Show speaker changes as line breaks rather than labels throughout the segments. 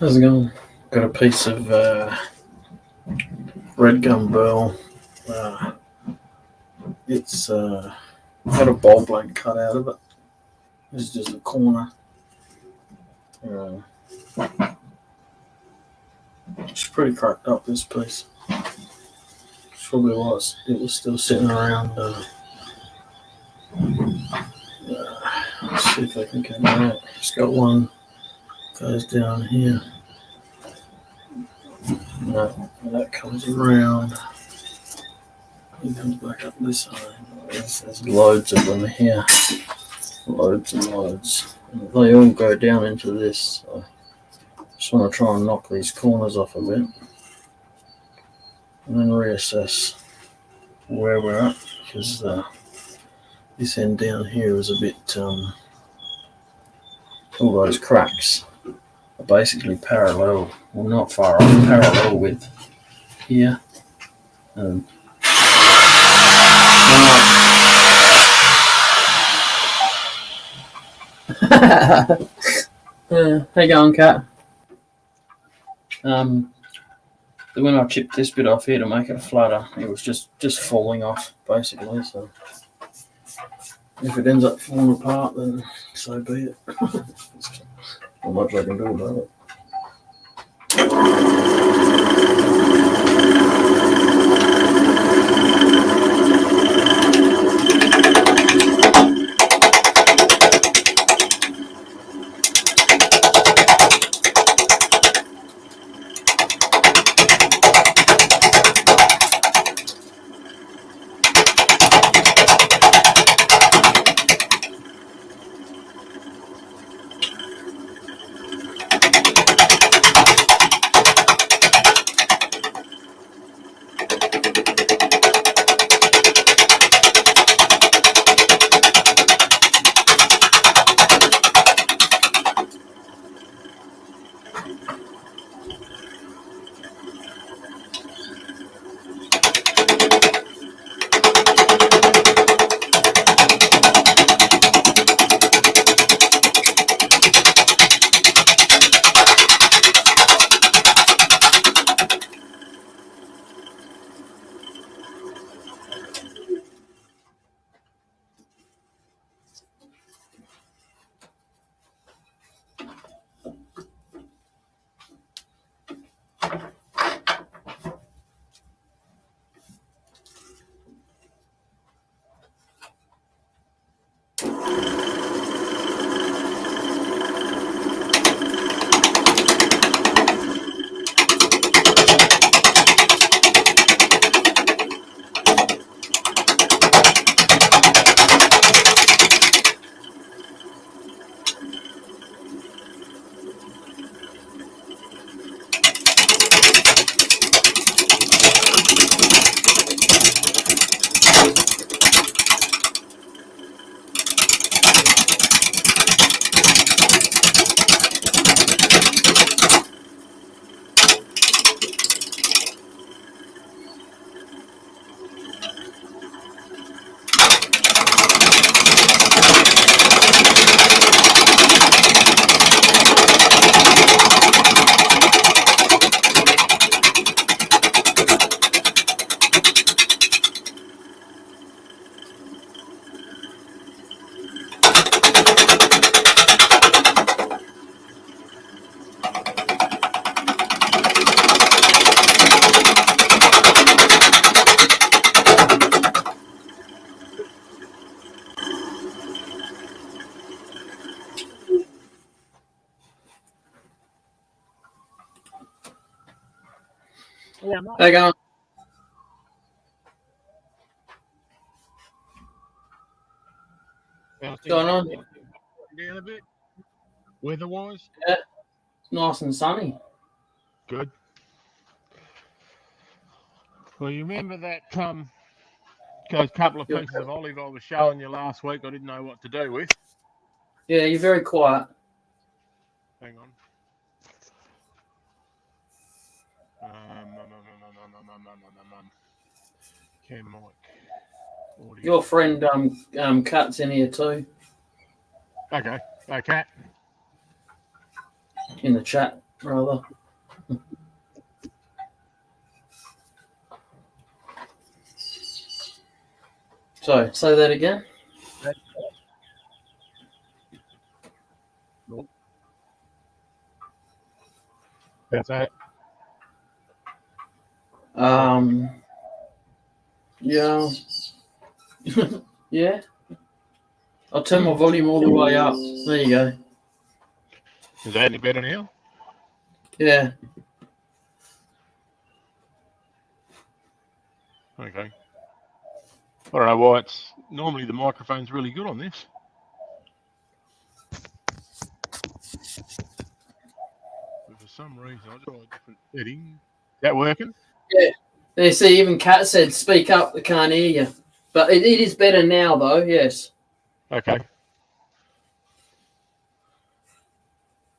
How's it going? Got a piece of red gum burl. Uh, it's got a bowl blank cut out of it. This is just a corner. Uh, it's pretty cracked up, this piece. It's probably why it was still sitting around. Let's see if I can get it out. It's got one goes down here. No, that comes around. It comes back up this side. There's loads of them here. Loads and loads. And they all go down into this. So just want to try and knock these corners off a bit. And then reassess where we're at. Because this end down here is a bit... all those cracks are basically parallel. Well, not far off. Parallel with here. How you going, Kat? When I chipped this bit off here to make it a flutter, it was just falling off, basically. So if it ends up falling apart, then so be it. Not much I can do about it.
Yeah,
How you going?
What's
Going on?
down a bit, weather-wise.
Yeah, it's nice and sunny.
Good. Well, you remember that those couple of pieces of olive I was showing you last week? I didn't know what to do with.
Yeah, you're very quiet.
Hang on. Cam mic. Audio.
Your friend Kat's in here too,
Okay. Okay.
in the chat. rather. Sorry, say that again.
That's that.
Yeah. Yeah. I'll turn my volume all the way up. There you go.
Is that any better now?
Yeah.
Okay. I don't know why it's normally the microphone's really good on this. But for some reason, I'll try a different setting. Is that working?
Yeah. There, see, even Kat said, "Speak up, they can't hear you." But it is better now, though. Yes.
Okay.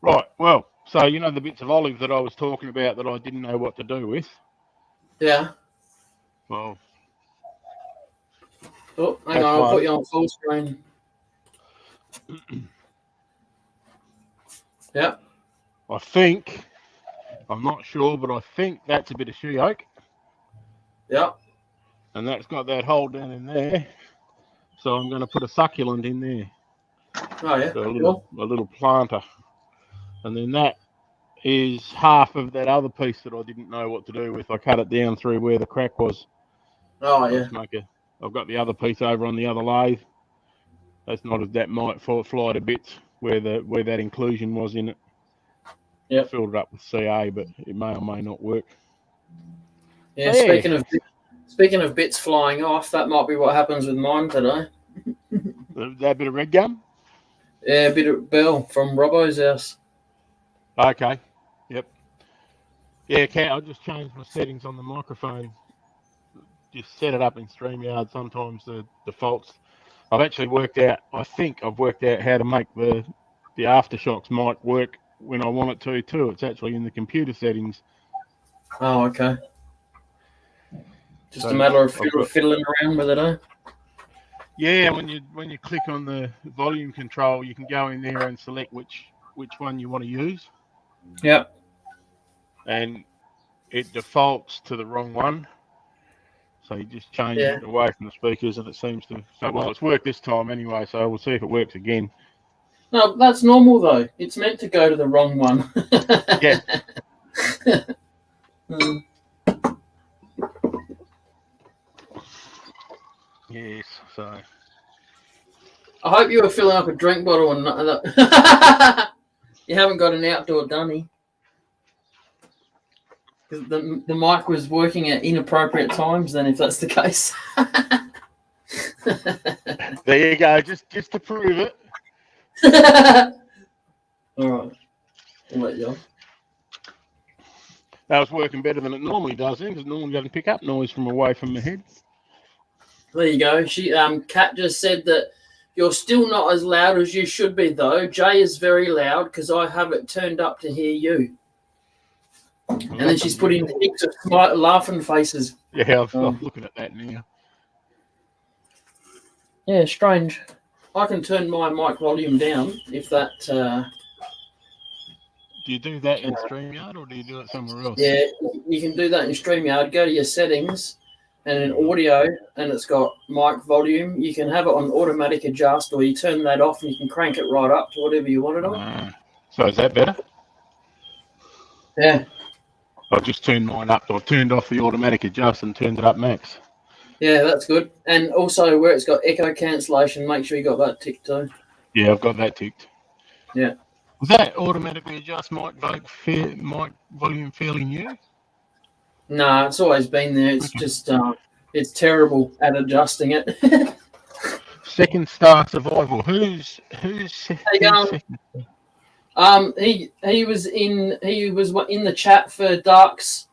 Right. Well, so you know the bits of olive that I was talking about that I didn't know what to do with.
Yeah.
Well.
Oh, hang on. I'll put you on full screen. Yeah.
I think, I'm not sure, but I think that's a bit of she oak.
Yeah.
And that's got that hole down in there. So I'm going to put a succulent in there.
Oh, yeah.
So a little planter. And then that is half of that other piece that I didn't know what to do with. I cut it down through where the crack was.
Oh, yeah.
I've got the other piece over on the other lathe. That's not as that might fly to bits where that inclusion was in it.
Yep.
Filled it up with CA, but it may or may not work.
Yeah, speaking of bits flying off, that might be what happens with mine today.
That bit of red gum?
Yeah, a bit of Bell from Robbo's house.
Okay. Yep. Yeah, I'll just change my settings on the microphone. Just set it up in StreamYard. Sometimes the defaults. I think I've worked out how to make the Aftershocks mic work when I want it to too. It's actually in the computer settings.
Oh, okay. Just a matter of fiddling around with it, eh?
Yeah, when you click on the volume control, you can go in there and select which one you want to use.
Yep.
And it defaults to the wrong one. So you just change it away from the speakers, and it seems to. So, well, it's worked this time anyway. So we'll see if it works again.
No, that's normal though. It's meant to go to the wrong one.
Yeah. Yes. So.
I hope you were filling up a drink bottle and not. You haven't got an outdoor dunny. Because the mic was working at inappropriate times. Then, if that's the case.
There you go. Just to prove it.
All right. I'll let you off.
That was working better than it normally does, because it normally doesn't pick up noise from away from the head.
There you go. Kat just said that you're still not as loud as you should be, though. Jay is very loud because I have it turned up to hear you. And then she's putting heaps of laughing faces.
Yeah, I'm looking at that now.
Yeah, strange. I can turn my mic volume down if that.
Do you do that in StreamYard or do you do it somewhere else?
Yeah, you can do that in StreamYard. Go to your settings and in audio, and it's got mic volume. You can have it on automatic adjust, or you turn that off and you can crank it right up to whatever you want it on.
So is that better?
Yeah.
I've just turned mine up. I've turned off the automatic adjust and turned it up max.
Yeah, that's good. And also where it's got echo cancellation, make sure you got that ticked too.
Yeah, I've got that ticked.
Yeah.
Was that automatically adjust mic volume fairly new?
No, it's always been there. It's just it's terrible at adjusting it.
Second Star Survival. Who's second?
He was in the chat for Dark's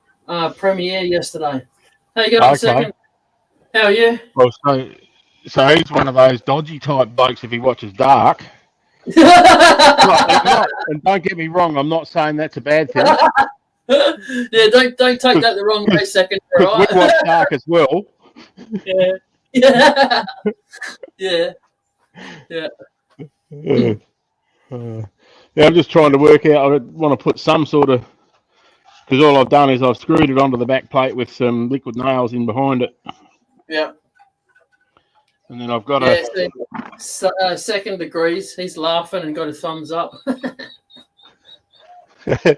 premiere yesterday. How you going, second? How are you?
Well, so he's one of those dodgy type blokes if he watches Dark. And don't get me wrong, I'm not saying that's a bad thing.
Yeah, don't take that the wrong way, second. Right?
We watch Dark as well.
Yeah. Yeah. Yeah. Yeah.
Yeah, I'm just trying to work out. I want to put some sort of, because all I've done is I've screwed it onto the back plate with some liquid nails in behind it,
Yeah.
and then I've got
Yeah. Second degrees. He's laughing and got a thumbs up.
a.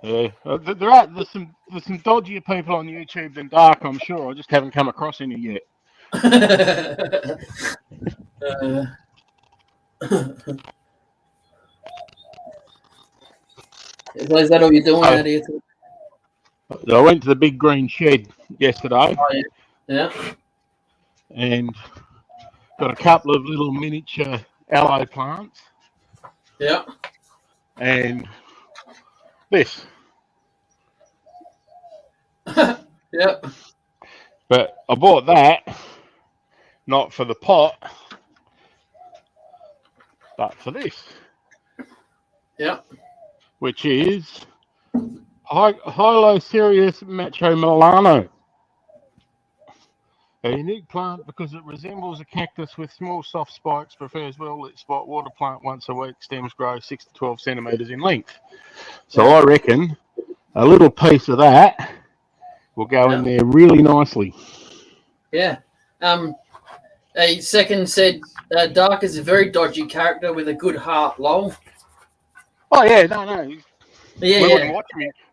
Yeah, there's some dodgier people on YouTube than Dark. I'm sure. I just haven't come across any yet.
Is that all you're doing out here?
I went to the big green shed yesterday.
Oh, yeah.
And got a couple of little miniature aloe plants.
Yeah.
And this.
Yep.
But I bought that not for the pot, but for this.
Yep.
Which is Hylocereus macho Milano. A unique plant because it resembles a cactus with small soft spikes, prefers well-lit spot, water plant once a week, stems grow 6 to 12 centimetres in length. So I reckon a little piece of that will go in there really nicely.
Yeah. A second said Dark is a very dodgy character with a good heart, lol.
Oh yeah, no.
Yeah,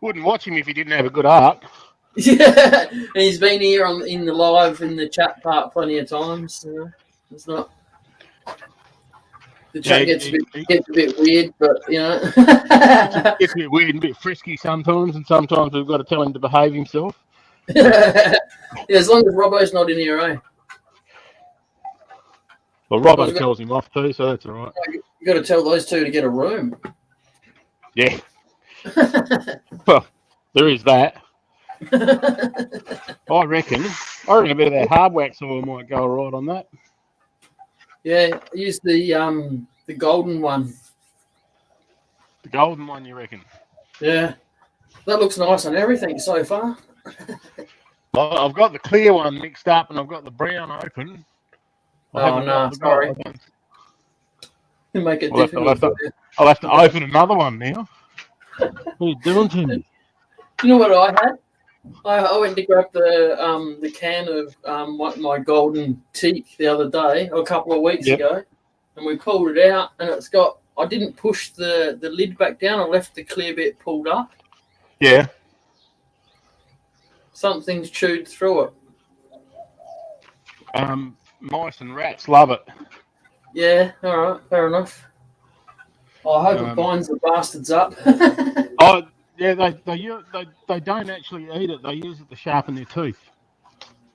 wouldn't watch him if he didn't have a good heart.
Yeah, and he's been here in the live in the chat part plenty of times. It's not the chat gets a bit weird, but you know,
it's a bit weird and a bit frisky sometimes, and sometimes we've got to tell him to behave himself.
Yeah, as long as Robbo's not in here, eh?
Well, Robbo tells him off too, so that's all right.
You got to tell those two to get a room.
Yeah. Well, there is that. I reckon a bit of that hard wax oil might go right on that.
Yeah, use the golden one.
The golden one, you reckon?
Yeah, that looks nice on everything so far.
Well, I've got the clear one mixed up, and I've got the brown open.
Oh no, sorry. You make it difficult.
I'll have to open another one now. What are you doing to me?
You know what I had? I went to grab the can of my golden teak the other day, or a couple of weeks ago, and we pulled it out, and it's got. I didn't push the lid back down. I left the clear bit pulled up.
Yeah.
Something's chewed through it.
Mice and rats love it.
Yeah. All right. Fair enough. I hope it binds the bastards up.
Oh. Yeah, they don't actually eat it. They use it to sharpen their teeth.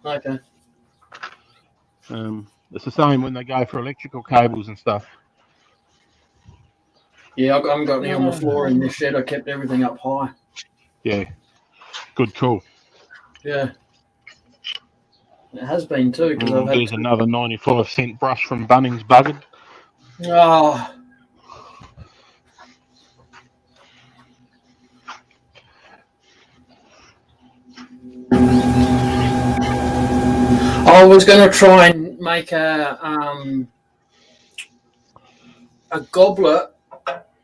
Okay.
It's the same when they go for electrical cables and stuff.
Yeah, I haven't got any on the floor in this shed. I kept everything up high.
Yeah. Good call.
Yeah. It has been too.
There's another 95-cent brush from Bunnings buggered.
Oh. I was going to try and make a goblet.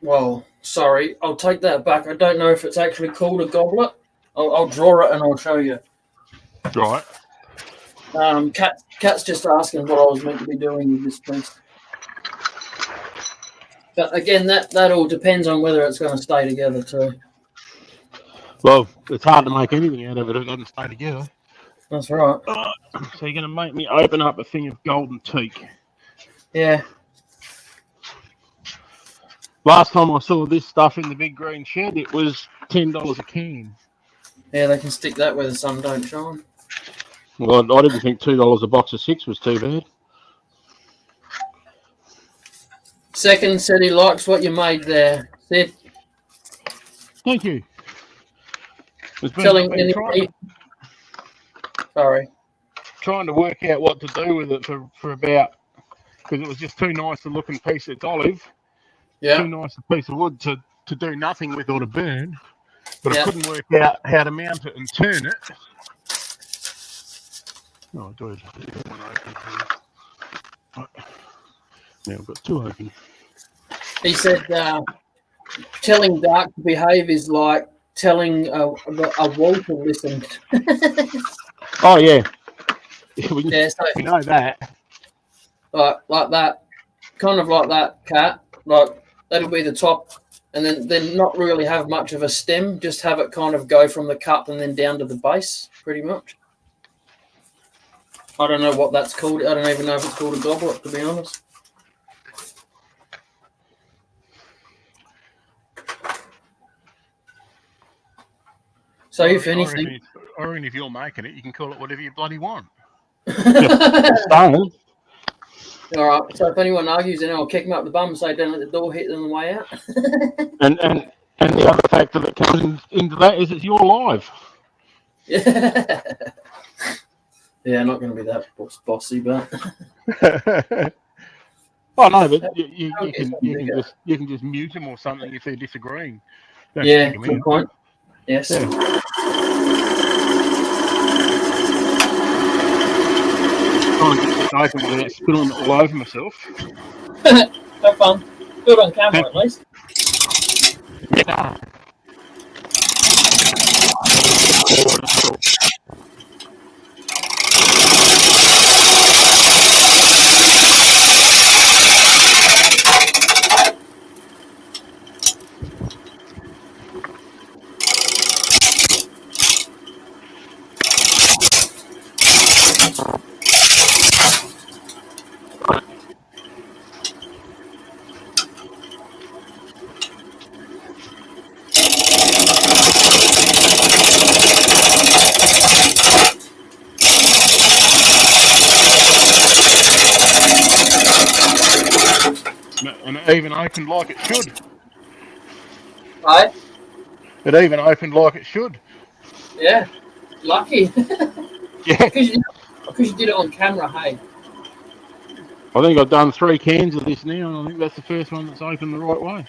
Well, sorry, I'll take that back. I don't know if it's actually called a goblet. I'll draw it and I'll show you.
Right.
Cat's just asking what I was meant to be doing with this piece. But again, that all depends on whether it's going to stay together too.
Well, it's hard to make anything out of it if it doesn't stay together.
That's right.
So you're going to make me open up a thing of golden teak.
Yeah.
Last time I saw this stuff in the big green shed, it was $10 a can.
Yeah, they can stick that where the sun don't shine.
Well, I didn't think $2 a box of 6 was too bad.
Second said he likes what you made there. Sid.
Thank you.
Sorry.
Trying to work out what to do with it for about, because it was just too nice a looking piece. It's olive.
Yeah.
Too nice a piece of wood to do nothing with or to burn. But I couldn't work out how to mount it and turn it. Oh, dude. Now I've got two open.
He said telling Dark to behave is like telling a wall to listen.
Oh yeah. We
So
know that.
like that, kind of like that cat. Like that'll be the top, and then not really have much of a stem. Just have it kind of go from the cup and then down to the base, pretty much. I don't know what that's called. I don't even know if it's called a goblet, to be honest. So if anything,
I reckon if you're making it, you can call it whatever you bloody want.
all right. So if anyone argues, then I'll kick them up the bum and say, "Don't let the door hit them on the way out."
and the other factor that comes into that is it's your live.
Yeah. Yeah, not going to be that bossy, but.
Oh no, but you can just mute them or something if they're disagreeing. Don't
Yeah,
kick 'em
good
in.
point. Yes.
Yeah. Trying to get this open without spilling it all over myself.
Have fun. Do it on camera at least.
Yeah. And it even opened like it should.
Right?
It even opened like it should.
Yeah. Lucky.
Yeah.
Because you did it on camera, hey.
I think I've done 3 cans of this now, and I think that's the first one that's opened the right way.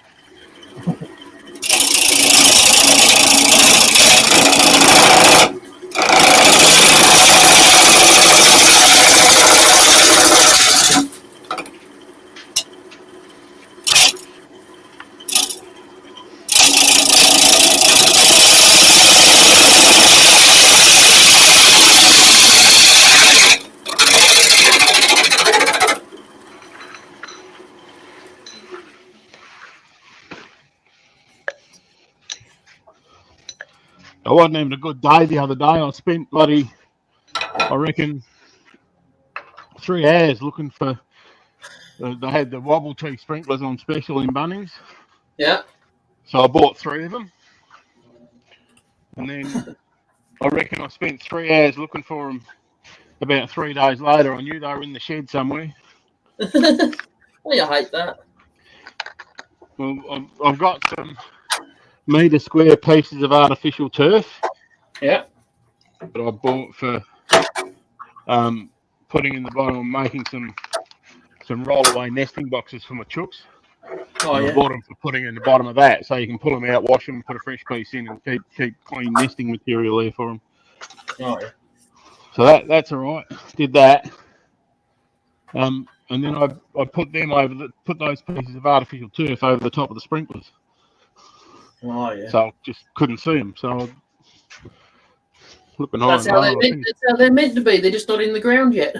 I wasn't even a good day the other day. I spent I reckon 3 hours looking for. They had the wobble tee sprinklers on special in Bunnings.
Yeah.
So I bought 3 of them. And then I reckon I spent 3 hours looking for them. About 3 days later, I knew they were in the shed somewhere.
Well, you hate that.
Well, I've got some metre square pieces of artificial turf.
Yeah.
That I bought for putting in the bottom and making some roll-away nesting boxes for my chooks.
Oh,
I bought them for putting in the bottom of that, so you can pull them out, wash them, put a fresh piece in, and keep clean nesting material there for them.
Oh, yeah.
So that's all right. Did that, and then I put them put those pieces of artificial turf over the top of the sprinklers.
Oh, yeah.
So I just couldn't see them. So looking
That's how they're meant to be. They're just not in the ground yet.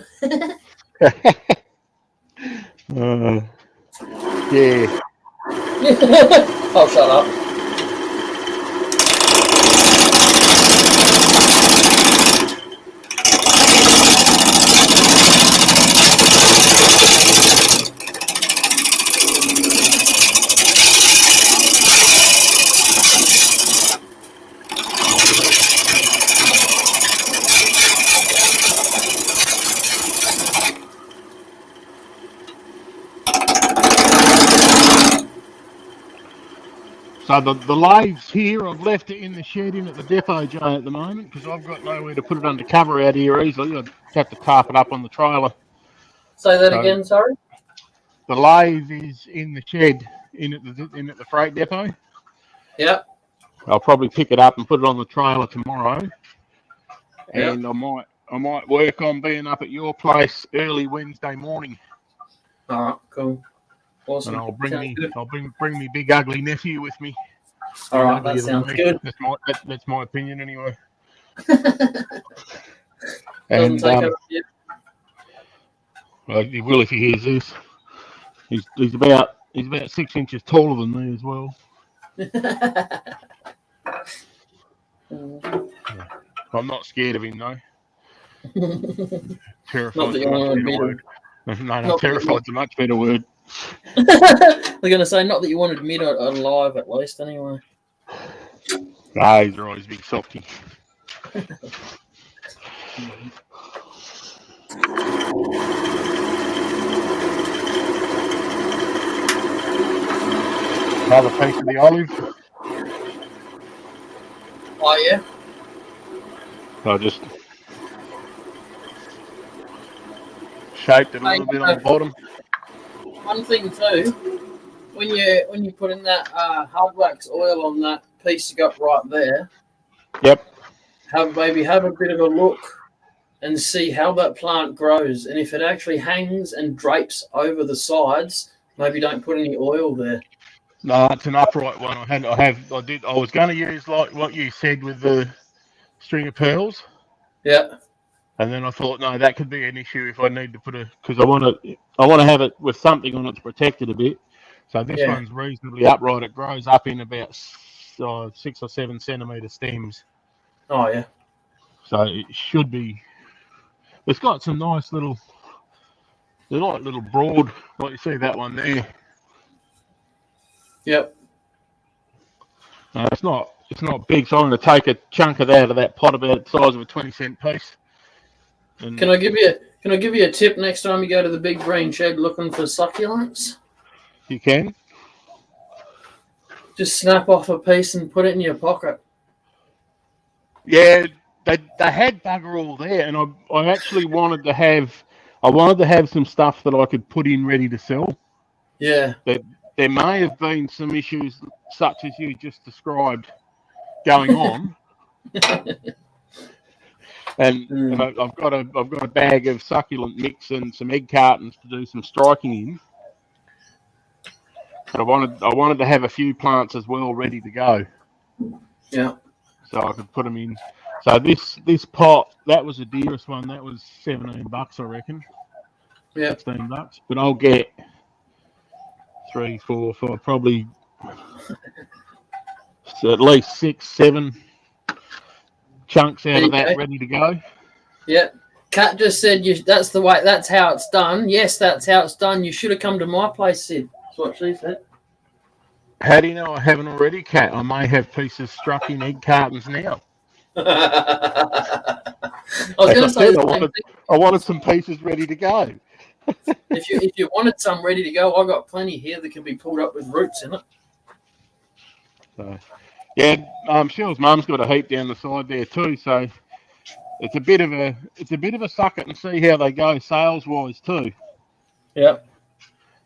Yeah.
Oh, shut up.
So the lathes here, I've left it in the shed in at the depot, Jay, at the moment, because I've got nowhere to put it under cover out here easily. I'd have to tarp it up on the trailer.
Say that again, sorry?
The lathe is in the shed in at the freight depot.
Yep.
I'll probably pick it up and put it on the trailer tomorrow.
Yep.
And I might work on being up at your place early Wednesday morning.
All right, cool.
And
Awesome.
I'll bring
Sounds good.
me big ugly nephew with me.
All
He's
right, that
uglier than
sounds
me.
good.
That's my opinion anyway.
Doesn't
And
take over you.
well, he will if he hears this. He's about 6 inches taller than me as well. I'm not scared of him though.
Not
Terrified's
that
a
you
much
want to
better
admit
word.
it.
No, terrified's a much better word.
They're going to say not that you want to admit it alive, at least, anyway.
Ah, he's right. He's a big softy. Another piece of the olive.
Oh, yeah?
I just shaped it a little bit on the bottom.
One thing, too, when you put in that hard wax oil on that piece you got right there,
Yep.
have a bit of a look and see how that plant grows. And if it actually hangs and drapes over the sides, maybe don't put any oil there.
No, it's an upright one. I was going to use like what you said with the string of pearls,
Yeah,
and then I thought, no, that could be an issue if I need to because I want to have it with something on it to protect it a bit. So this
Yeah.
one's reasonably upright. It grows up in about 6 or 7 centimeter stems.
Oh, yeah.
So it should be. It's got some nice little. They're like little broad, like you see that one there.
Yep.
It's not big, so I'm going to take a chunk of that out of that pot about the size of a 20-cent piece. And
Can I give you a tip next time you go to the big green shed looking for succulents?
you can.
Just snap off a piece and put it in your pocket.
Yeah, they had bugger all there, and I actually wanted to have some stuff that I could put in ready to sell.
Yeah.
There may have been some issues such as you just described going on. And I've got a bag of succulent mix and some egg cartons to do some striking in. But I wanted to have a few plants as well ready to go.
Yeah.
So I could put them in. So this pot, that was the dearest one. That was $17, I reckon.
Yeah.
$16. But I'll get 3, 4, 5, probably at least 6, 7 chunks out of that ready to go.
Yeah. Kat just said that's how it's done. Yes, that's how it's done. You should have come to my place, Sid. That's what she said.
How do you know I haven't already, Kat? I may have pieces struck in egg cartons now.
I was going to say
I wanted some pieces ready to go.
if you wanted some ready to go, I got plenty here that can be pulled up with roots in it.
So, yeah, Cheryl's mum's got a heap down the side there too. So it's a bit of a suck it and see how they go sales wise too.
Yeah.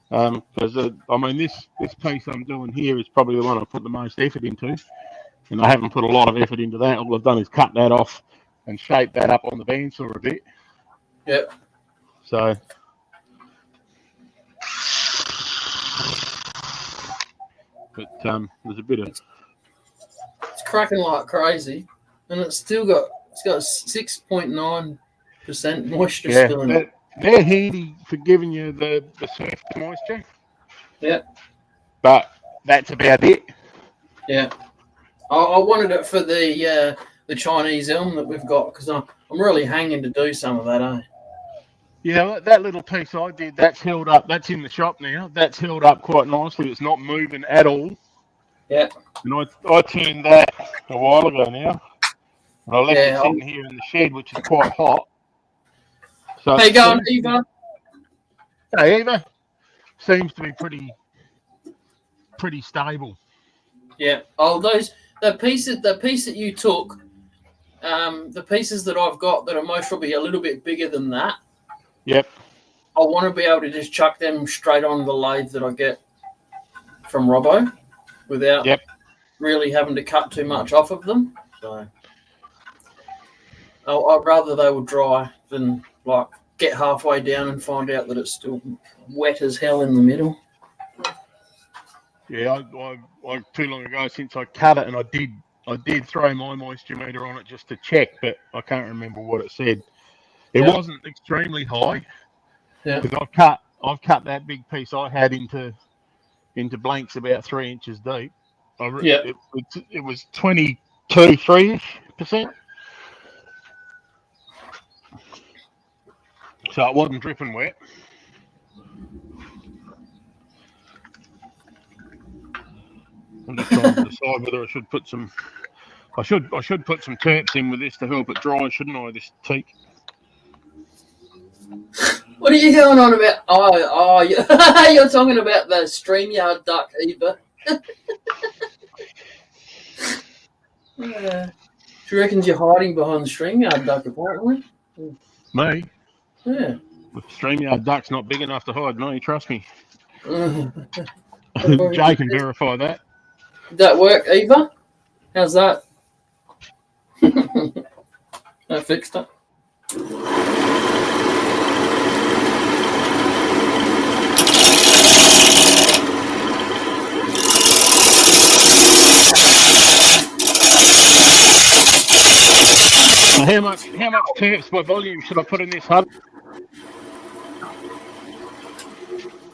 Because this piece I'm doing here is probably the one I put the most effort into, and I haven't put a lot of effort into that. All I've done is cut that off and shape that up on the bandsaw a bit.
Yep.
So, but there's a bit of.
It's cracking like crazy, and it's got 6.9% moisture still in it.
They're handy for giving you the surface moisture.
Yeah.
But that's about it.
Yeah. I wanted it for the Chinese elm that we've got because I'm really hanging to do some of that, eh?
Yeah, that little piece I did, that's held up. That's in the shop now. That's held up quite nicely. It's not moving at all.
Yeah.
And I turned that a while ago now. And I left it sitting here in the shed, which is quite hot. So
how you going, Eva?
Hey, Eva. Seems to be pretty stable.
Yeah. Oh, the piece that you took, the pieces that I've got that are most probably a little bit bigger than that.
Yep.
I want to be able to just chuck them straight on the lathe that I get from Robbo without really having to cut too much off of them. So I'd rather they were dry than like get halfway down and find out that it's still wet as hell in the middle.
Yeah, I too long ago since I cut it, and I did throw my moisture meter on it just to check, but I can't remember what it said. It wasn't extremely high.
Yeah.
Because I've cut that big piece I had into blanks about 3 inches deep. It was 22-3%. So it wasn't dripping wet. I'm just trying to decide whether I should put some. I should put some terps in with this to help it dry, shouldn't I? This teak.
What are you going on about? Oh, you're talking about the StreamYard duck, Eva. She reckons you're hiding behind the StreamYard duck, apparently.
Me?
Yeah.
The StreamYard duck's not big enough to hide me, trust me.
Jay
can verify that.
Did that work, Eva? How's that? I fixed it.
How much terps by volume should I put in this hub?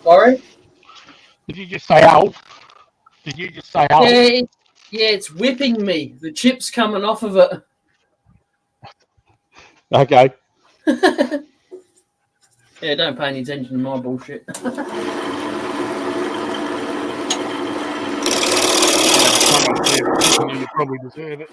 Sorry?
Did you just say ow?
Yeah, it's whipping me. The chip's coming off of it.
Okay.
Yeah, don't pay any attention to my bullshit.
You probably deserve it.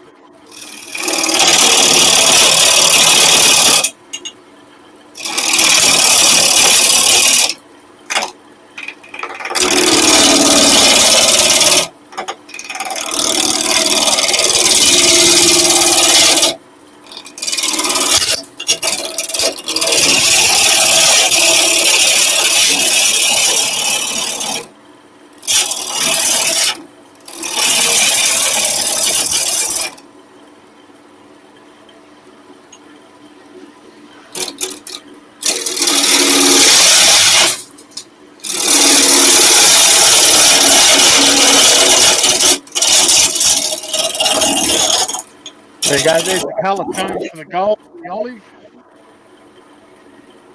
There you go, there's the colour change for the gold, the olive.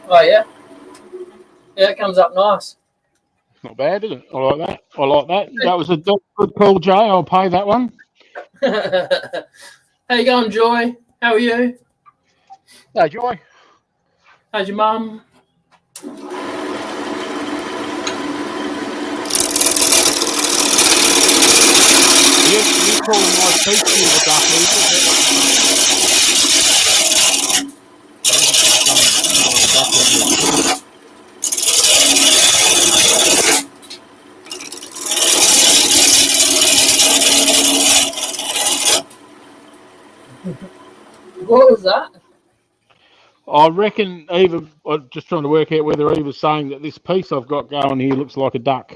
Oh, yeah? Yeah, it comes up nice.
Not bad, is it? I like that. That was a good call, Jay. I'll pay that one.
How you going, Joy? How are you?
Hey, Joy.
How's your mum?
You calling my teeth the duck,
What was that?
I reckon Eva, I'm just trying to work out whether Eva's saying that this piece I've got going here looks like a duck.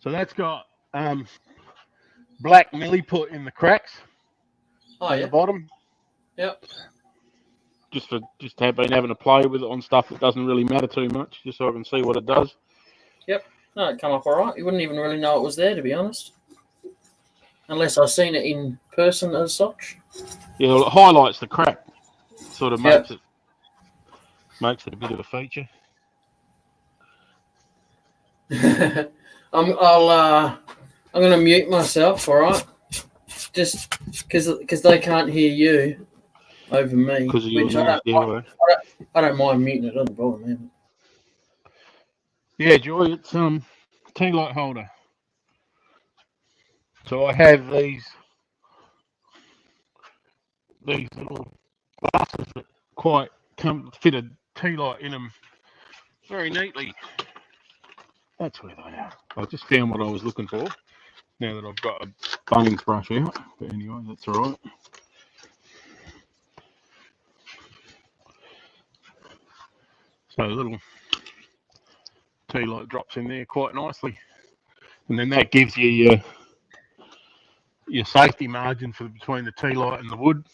So that's got black milliput in the cracks.
Oh, yeah.
The bottom.
Yep.
Just have been having a play with it on stuff that doesn't really matter too much, just so I can see what it does.
Yep. No, it come up all right. You wouldn't even really know it was there, to be honest. Unless I've seen it in person as such.
Yeah, well, it highlights the crack. Sort of makes it a bit of a feature.
I'm going to mute myself, all right? Just because they can't hear you over me.
Because of your
I don't mind muting it. It doesn't bother me.
Yeah, Joy, it's tea light holder. So I have these little glasses that quite fit a tea light in them very neatly. That's where they are. I just found what I was looking for. Now that I've got a Bunnings brush out, but anyway, that's all right. So a little tea light drops in there quite nicely, and then that gives you your safety margin for between the tea light and the wood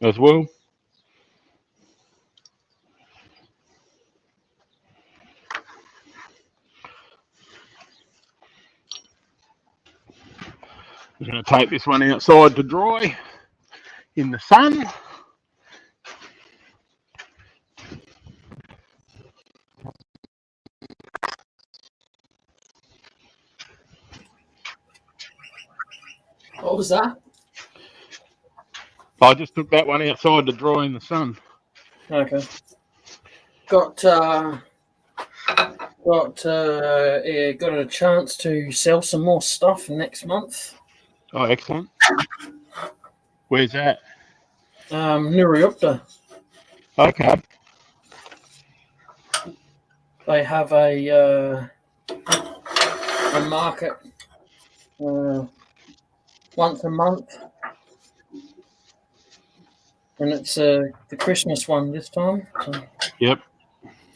as well. I'm going to take this one outside to dry in the sun.
What was that?
I just took that one outside to dry in the sun.
Okay. Got a chance to sell some more stuff next month.
Oh, excellent. Where's that?
Nuriupta.
Okay.
They have a market once a month, and it's the Christmas one this time. So
Yep.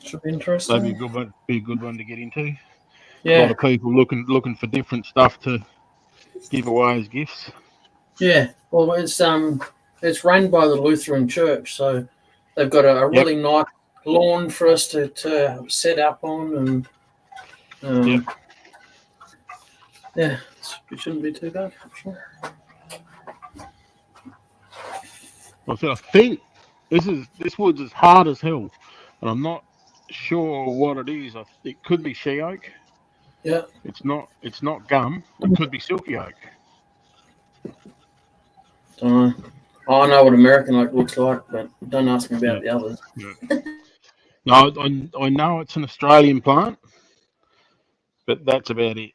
should be interesting.
That'd be a good one. Be a good one to get into.
Yeah.
A lot of people looking for different stuff to give away as gifts.
Yeah. Well, it's run by the Lutheran Church, so they've got a really nice lawn for us to set up on, and yeah, it shouldn't be too bad. I'm sure.
I think this wood's as hard as hell, and I'm not sure what it is. It could be she oak.
Yeah.
It's not gum. It could be silky oak.
Don't know. I know what American oak looks like, but don't ask me about the others.
Yeah. No, I know it's an Australian plant, but that's about it.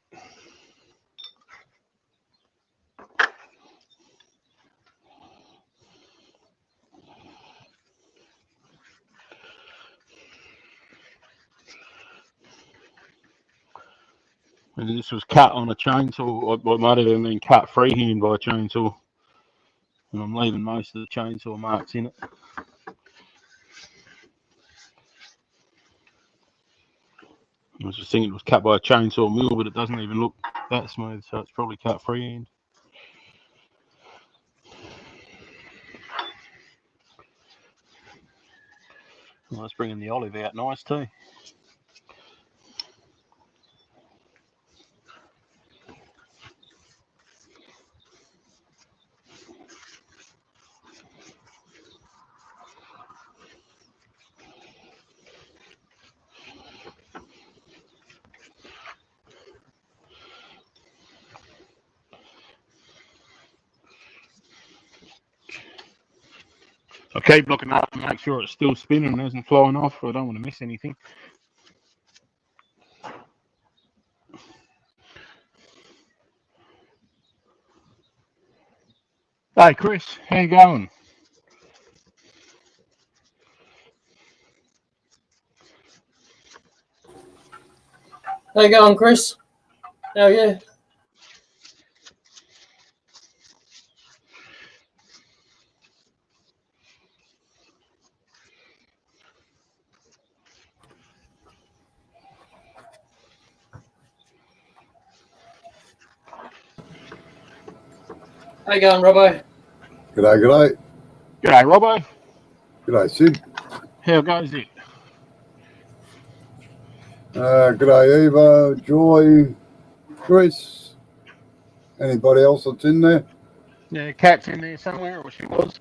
And this was cut on a chainsaw, or it might have been cut freehand by a chainsaw. And I'm leaving most of the chainsaw marks in it. I was just thinking it was cut by a chainsaw mill, but it doesn't even look that smooth, so it's probably cut freehand. Well, that's bringing the olive out nice too. I keep looking up to make sure it's still spinning and isn't flying off. I don't want to miss anything. Hey Chris, how you going?
How you going, Chris? How are you? How you going, Robbo?
G'day, g'day.
G'day, Robbo.
G'day, Sid.
How goes it?
G'day, Eva, Joy, Chris. Anybody else that's in there?
Yeah, Kat's in there somewhere, or she was.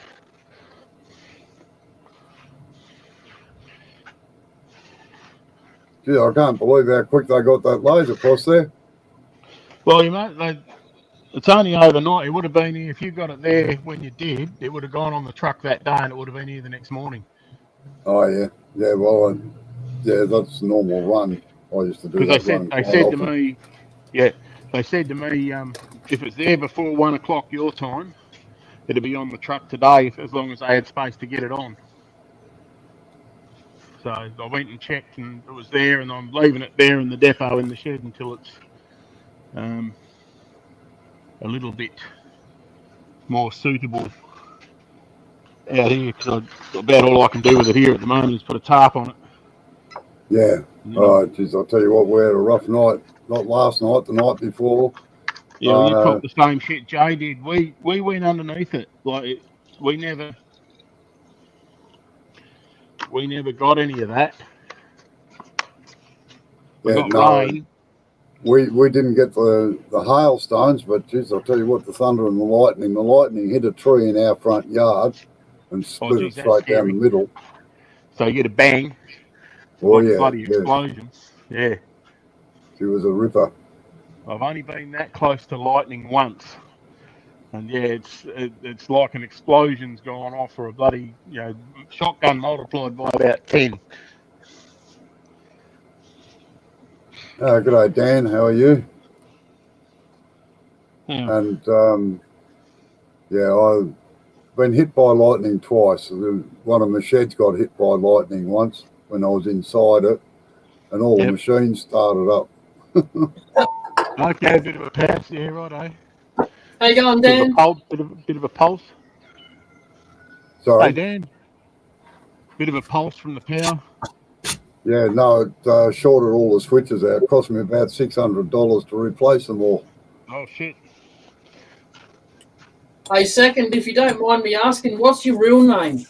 Gee, I can't believe how quick they got that laser across there.
Well, you know, it's only overnight. It would have been here if you got it there when you did. It would have gone on the truck that day, and it would have been here the next morning.
Oh yeah, yeah. Well, yeah, that's the normal run. I used to do that.
Because they said to me, if it's there before 1 o'clock your time, it'd be on the truck today, as long as they had space to get it on. So I went and checked, and it was there, and I'm leaving it there in the depot in the shed until it's a little bit more suitable out here, because about all I can do with it here at the moment is put a tarp on it.
Yeah. Oh, geez, I'll tell you what, we had a rough night. Not last night, the night before.
Yeah, well, you caught the same shit Jay did. We went underneath it. Like, we never got any of that. We got rain.
we didn't get the hailstones, but geez, I'll tell you what, the thunder and the lightning hit a tree in our front yard and split it
Geez, that's
straight down
scary.
the middle.
So you get a bang,
Oh
like a
yeah,
bloody
yeah,
explosion. Yeah.
she was a ripper.
I've only been that close to lightning once. And yeah, it's like an explosion's gone off, or a bloody shotgun multiplied by about 10.
Good day, Dan. How are you?
Yeah.
And yeah, I've been hit by lightning twice. One of my sheds got hit by lightning once when I was inside it, and all the machines started up.
Okay, a bit of a pass, yeah, right, eh?
How you going, Dan?
Bit of a pulse.
Sorry.
Hey, Dan. Bit of a pulse from the power.
Yeah, no, it shorted all the switches out. It cost me about $600 to replace them all.
Oh, shit.
Hey, second, if you don't mind me asking, what's your real name?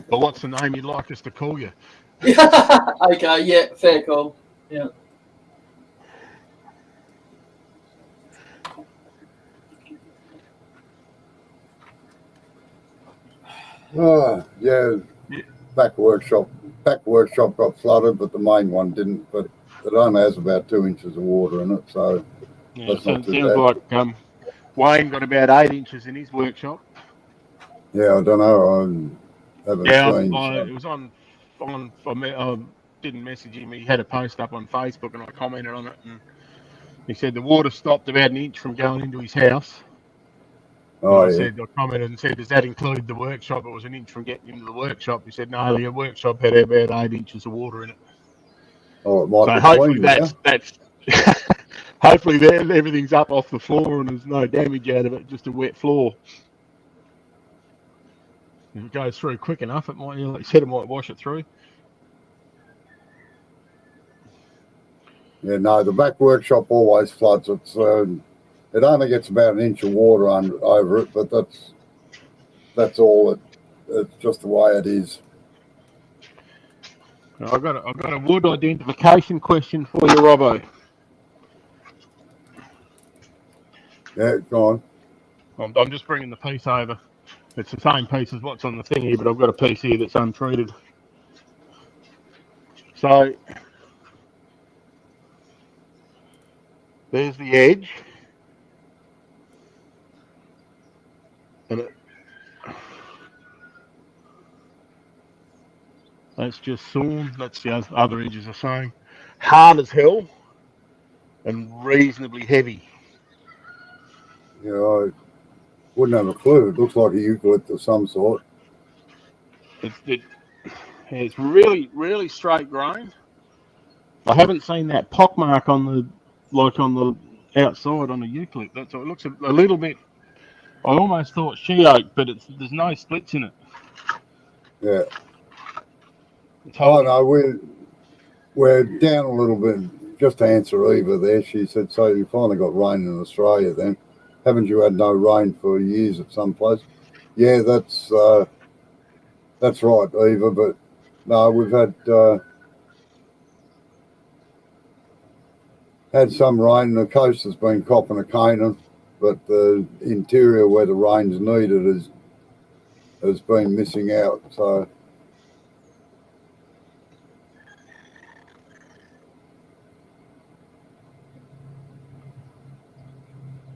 But what's the name you'd like us to call you?
Okay, yeah, fair call. Yeah.
Yeah. Back workshop got flooded, but the main one didn't. But it only has about 2 inches of water in it, so
Yeah,
that's
so
not
it
too
sounds
bad.
like Wayne got about 8 inches in his workshop.
Yeah, I don't know. I haven't seen.
It was on. I didn't message him. He had a post up on Facebook, and I commented on it, and he said the water stopped about an inch from going into his house.
Oh,
I commented and said, does that include the workshop? It was an inch from getting into the workshop. He said, no, the workshop had about 8 inches of water in it.
Oh, it might
So
be
hopefully
clean,
that's hopefully everything's up off the floor and there's no damage out of it, just a wet floor. If it goes through quick enough, it might, like you said, it might wash it through.
Yeah, no, the back workshop always floods. It only gets about an inch of water over it, but that's all. It's just the way it is.
I've got a wood identification question for you, Robbo.
Yeah, go
on. I'm just bringing the piece over. It's the same piece as what's on the thing here, but I've got a piece here that's untreated. So there's the edge, and that's just sawn. That's the other edges are same. Hard as hell and reasonably heavy.
Yeah, I wouldn't have a clue. It looks like a eucalypt of some sort.
It's really, really straight grain. I haven't seen that pockmark on the outside on a eucalypt. That's what it looks a little bit. I almost thought she oak, but there's no splits in it.
Yeah. Oh no, we're down a little bit. Just to answer Eva there, she said, "So you finally got rain in Australia? Then haven't you had no rain for years at some place?" Yeah, that's right, Eva. But no, we've had some rain. The coast has been copping a caning, but the interior where the rain's needed has been missing out. So.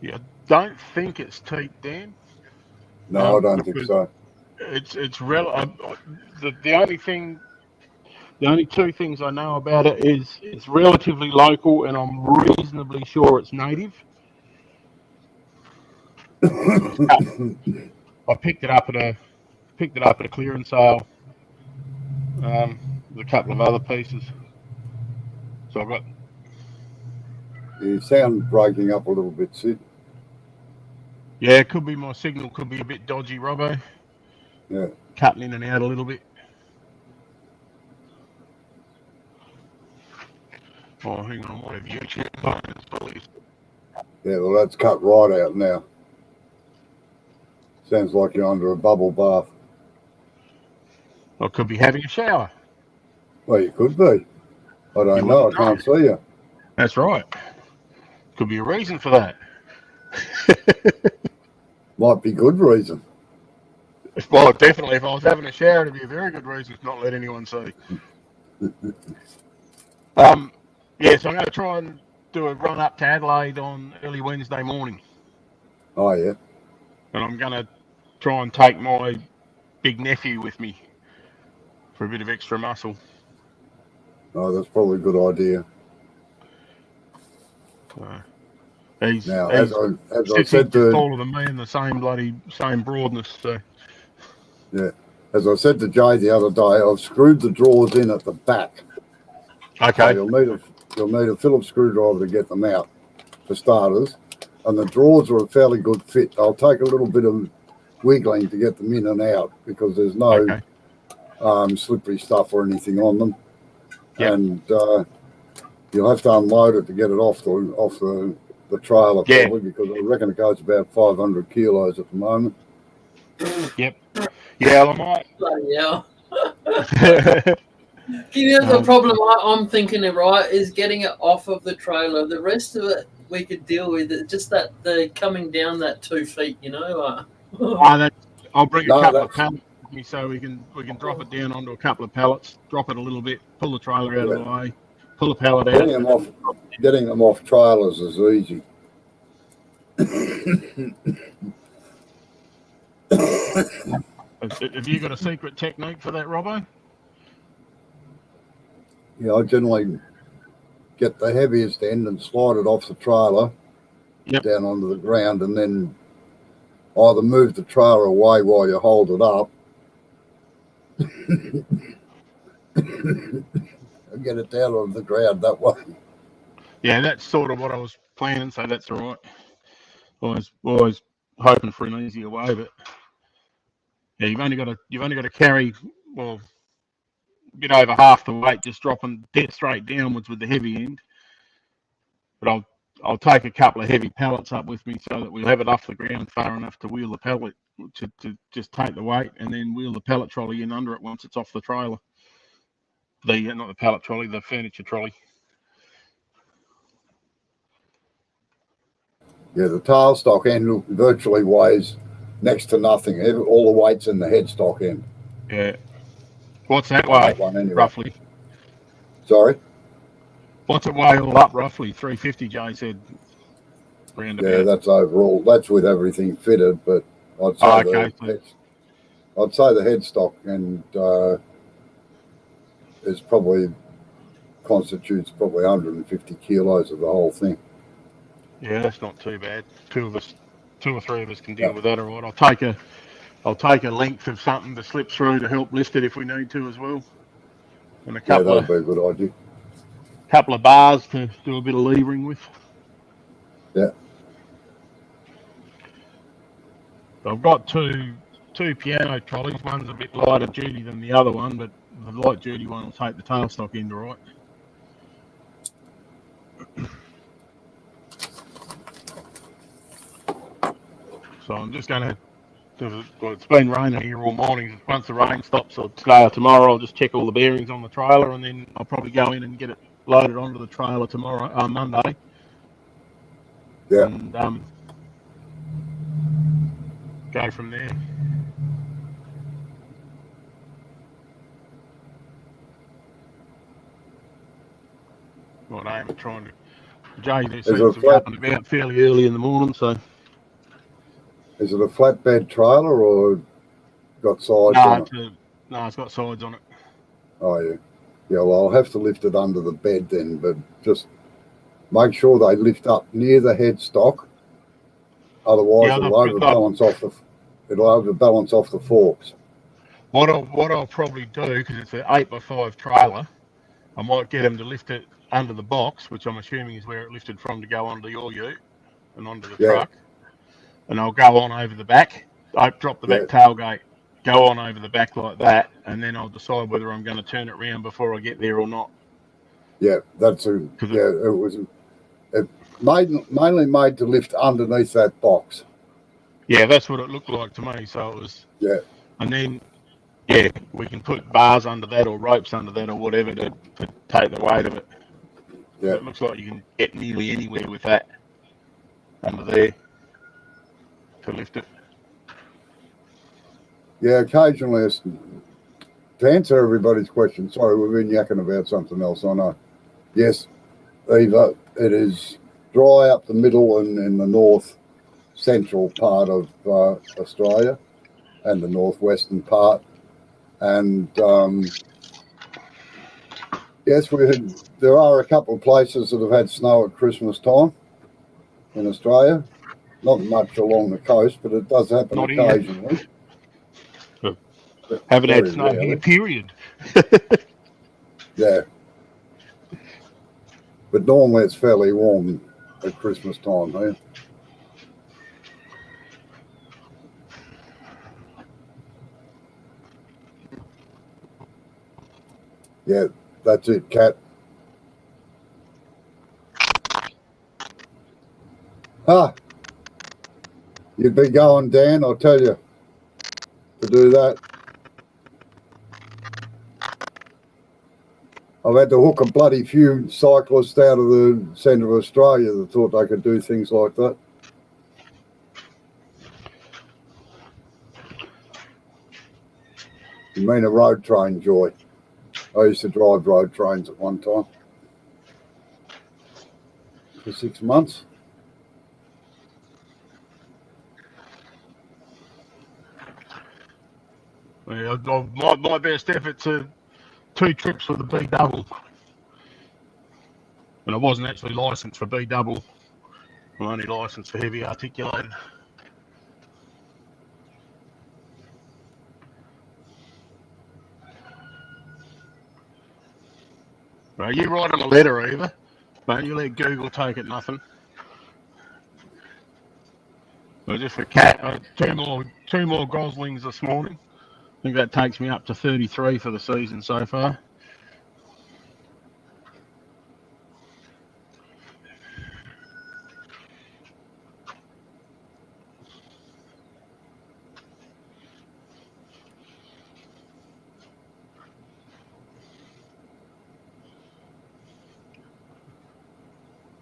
Yeah, don't think it's teak, Dan.
No, I don't think so.
It's the only two things I know about it is it's relatively local, and I'm reasonably sure it's native. I picked it up at a clearance sale. There's a couple of other pieces. So I've got.
You sound breaking up a little bit, Sid.
Yeah, it could be my signal, could be a bit dodgy, Robbo.
Yeah.
Cutting in and out a little bit. Oh, hang on, I might have YouTube.
Yeah, well, that's cut right out now. Sounds like you're under a bubble bath.
I could be having a shower.
Well, you could be. I don't
You
know. I
wouldn't know.
can't see you.
That's right. Could be a reason for that.
Might be good reason.
Well, definitely, if I was having a shower, it'd be a very good reason to not let anyone see. Yeah, so I'm going to try and do a run up to Adelaide on early Wednesday morning.
Oh, yeah.
And I'm going to try and take my big nephew with me for a bit of extra muscle.
Oh, that's probably a good idea.
He's
Now, as I
6
said
inches
to
taller than me and the same broadness. So
as I said to Jay the other day, I've screwed the drawers in at the back. So
okay,
you'll need a Phillips screwdriver to get them out, for starters. And the drawers are a fairly good fit. They'll take a little bit of wiggling to get them in and out because there's no slippery stuff or anything on them.
Yep.
And you'll have to unload it to get it off the trailer probably, because I reckon it goes about 500 kilos at the moment.
Yep. Yeah, I might.
Bloody hell. You know, the problem I'm thinking of, right, is getting it off of the trailer. The rest of it we could deal with. It just that the coming down that 2 feet, you know.
I'll bring a couple of pallets with me so we can drop it down onto a couple of pallets, drop it a little bit, pull the trailer out of the way, pull a pallet out.
Getting them off trailers is easy.
Have you got a secret technique for that, Robbo?
Yeah, I generally get the heaviest end and slide it off the trailer down onto the ground, and then either move the trailer away while you hold it up and get it down on the ground that way.
Yeah, that's sort of what I was planning, so that's all right. Always hoping for an easier way, but yeah, you've only got to carry, well, a bit over half the weight, just dropping dead straight downwards with the heavy end. But I'll take a couple of heavy pallets up with me so that we'll have it off the ground far enough to wheel the pallet, to just take the weight and then wheel the pallet trolley in under it once it's off the trailer. Not the pallet trolley, the furniture trolley.
Yeah, the tailstock end virtually weighs next to nothing. All the weight's in the headstock end.
Yeah. What's that weigh,
anyway.
roughly?
Sorry?
What's it weigh all up, roughly? 350, Jay said.
Yeah, that's overall. That's with everything fitted, but I'd say the headstock and constitutes probably 150 kilos of the whole thing.
Yeah, that's not too bad. Two or three of us can deal with that, all right. I'll take a length of something to slip through to help lift it if we need to as well. And a couple
that'd be a good idea.
Couple of bars to do a bit of levering with.
Yeah.
I've got two piano trolleys. One's a bit lighter duty than the other one, but the light duty one will take the tailstock end, all right. So I'm just going to, well, it's been raining here all morning. Once the rain stops, or today or tomorrow, I'll just check all the bearings on the trailer, and then I'll probably go in and get it loaded onto the trailer Monday.
Yeah.
And go from there. Well, I am trying to. Jay, there seems to be up and about fairly early in the morning, so.
Is it a flatbed trailer or got sides on it?
No, it's got sides on it.
Oh, yeah. Yeah, well, I'll have to lift it under the bed then, but just make sure they lift up near the headstock. Otherwise, it'll overbalance off the forks.
What I'll probably do, because it's an 8x5 trailer, I might get them to lift it under the box, which I'm assuming is where it lifted from to go onto your ute and onto the truck. And I'll go on over the back. I drop the back tailgate, go on over the back like that, and then I'll decide whether I'm going to turn it around before I get there or not.
Yeah, it was mainly made to lift underneath that box.
Yeah, that's what it looked like to me. So it was.
Yeah.
And then, Yeah, we can put bars under that or ropes under that or whatever to take the weight of it.
Yeah.
It looks like you can get nearly anywhere with that under there to lift it.
Yeah, occasionally, to answer everybody's question, sorry, we've been yakking about something else, I know. Yes, Eva, it is dry up the middle and in the north central part of Australia and the northwestern part. And yes, there are a couple of places that have had snow at Christmas time in Australia. Not much along the coast, but it does happen
Not here.
occasionally.
Haven't had
Very
snow
rarely.
here, period.
Yeah. But normally it's fairly warm at Christmas time here. Yeah, that's it, Cat. You'd be going, Dan, I'll tell you, to do that. I've had to hook a bloody few cyclists out of the centre of Australia that thought they could do things like that. You mean a road train, Joy? I used to drive road trains at one time for 6 months.
Yeah, my best efforts are 2 trips with the B double. And I wasn't actually licensed for B double. I'm only licensed for heavy articulated. Right, you write them a letter, Eva. Don't you let Google take it nothing. So just for Cat, 2 more goslings this morning. I think that takes me up to 33 for the season so far.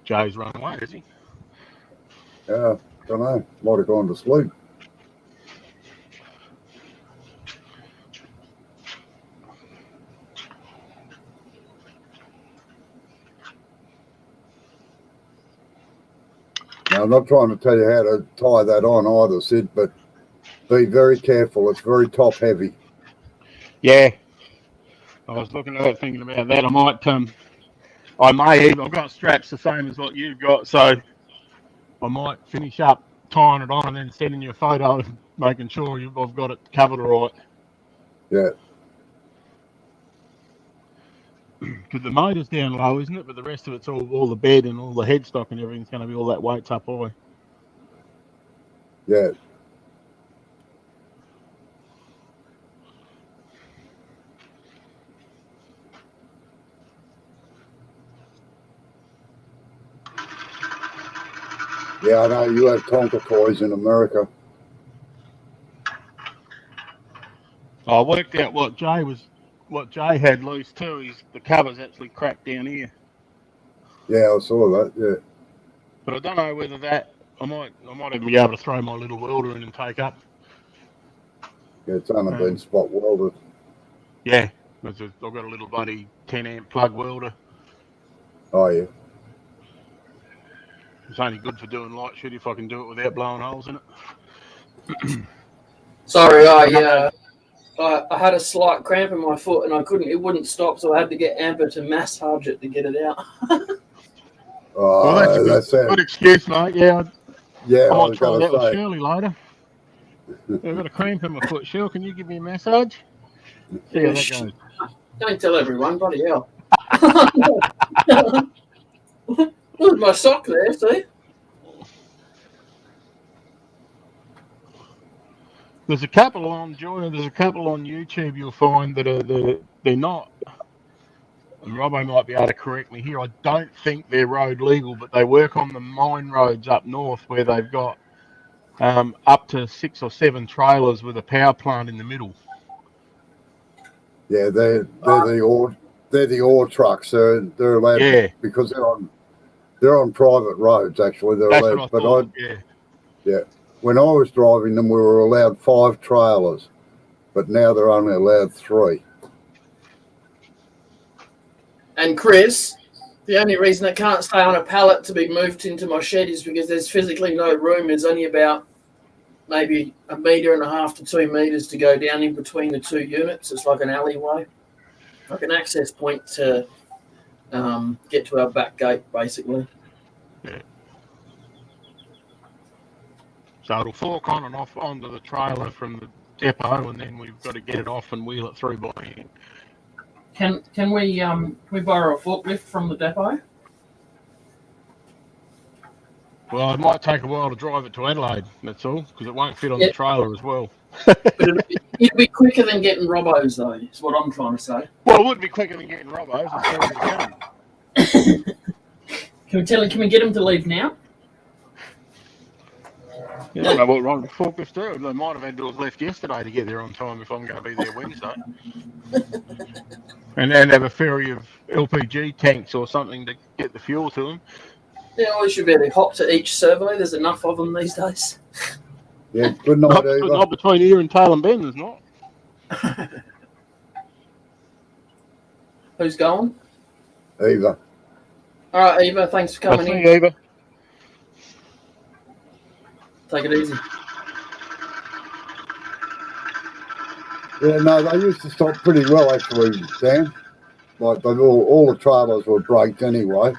Jay's run away, is he?
Yeah, don't know. Might have gone to sleep. Now, I'm not trying to tell you how to tie that on either, Sid, but be very careful. It's very top heavy.
Yeah. I was looking at that, thinking about that. I've got straps the same as what you've got, so I might finish up tying it on and then sending you a photo, making sure I've got it covered all right.
Yeah.
Because the motor's down low, isn't it? But the rest of it's all the bed and all the headstock and everything's going to be all that weight's up high.
Yeah. Yeah, I know you have Tonka toys in America.
I worked out what Jay had loose too. The cover's actually cracked down here.
Yeah, I saw that. Yeah.
But I don't know whether that I might even be able to throw my little welder in and take up.
Yeah, it's only been spot welded.
Yeah, I've got a little bloody 10 amp plug welder.
Oh yeah.
It's only good for doing light shoot if I can do it without blowing holes in it.
Sorry, I had a slight cramp in my foot and it wouldn't stop, so I had to get Amber to massage it to get it out.
Well, that's a good excuse, mate. Yeah,
yeah.
I might try that with Shirley later. I've got a cramp in my foot. Shirley, can you give me a massage? See how that goes.
Don't tell everyone, bloody hell. Look, my sock there, see?
There's a couple on YouTube you'll find that they're not. And Robbo might be able to correct me here. I don't think they're road legal, but they work on the mine roads up north where they've got up to 6 or 7 trailers with a power plant in the middle.
Yeah, they're the ore trucks. They're allowed
Yeah,
because they're on private roads. Actually, they're
that's
allowed.
what I
But
thought. Yeah.
when I was driving them, we were allowed 5 trailers, but now they're only allowed 3.
And Chris, the only reason it can't stay on a pallet to be moved into my shed is because there's physically no room. There's only about maybe 1.5 meters to 2 meters to go down in between the 2 units. It's like an alleyway, like an access point to get to our back gate, basically.
So it'll fork on and off onto the trailer from the depot, and then we've got to get it off and wheel it through by hand.
Can we borrow a forklift from the depot?
Well, it might take a while to drive it to Adelaide, that's all, because it won't fit on the trailer as well.
But it'd be quicker than getting Robbo's, though, is what I'm trying to say.
Well, it would be quicker than getting Robbo's. It's further to go.
Can we get him to leave now?
I don't know what wrong with forklifts do. They might have had those left yesterday to get there on time if I'm going to be there Wednesday. And then have a ferry of LPG tanks or something to get the fuel to them.
Yeah, we should be able to hop to each survey. There's enough of them these days.
Yeah, good night, Eva.
Not between here and Tailem Bend, there's not.
Who's going?
Eva.
All right, Eva, thanks for coming in.
Eva.
Take it easy.
Yeah, no, they used to stop pretty well, actually, Dan. Like, all the trailers were braked anyway.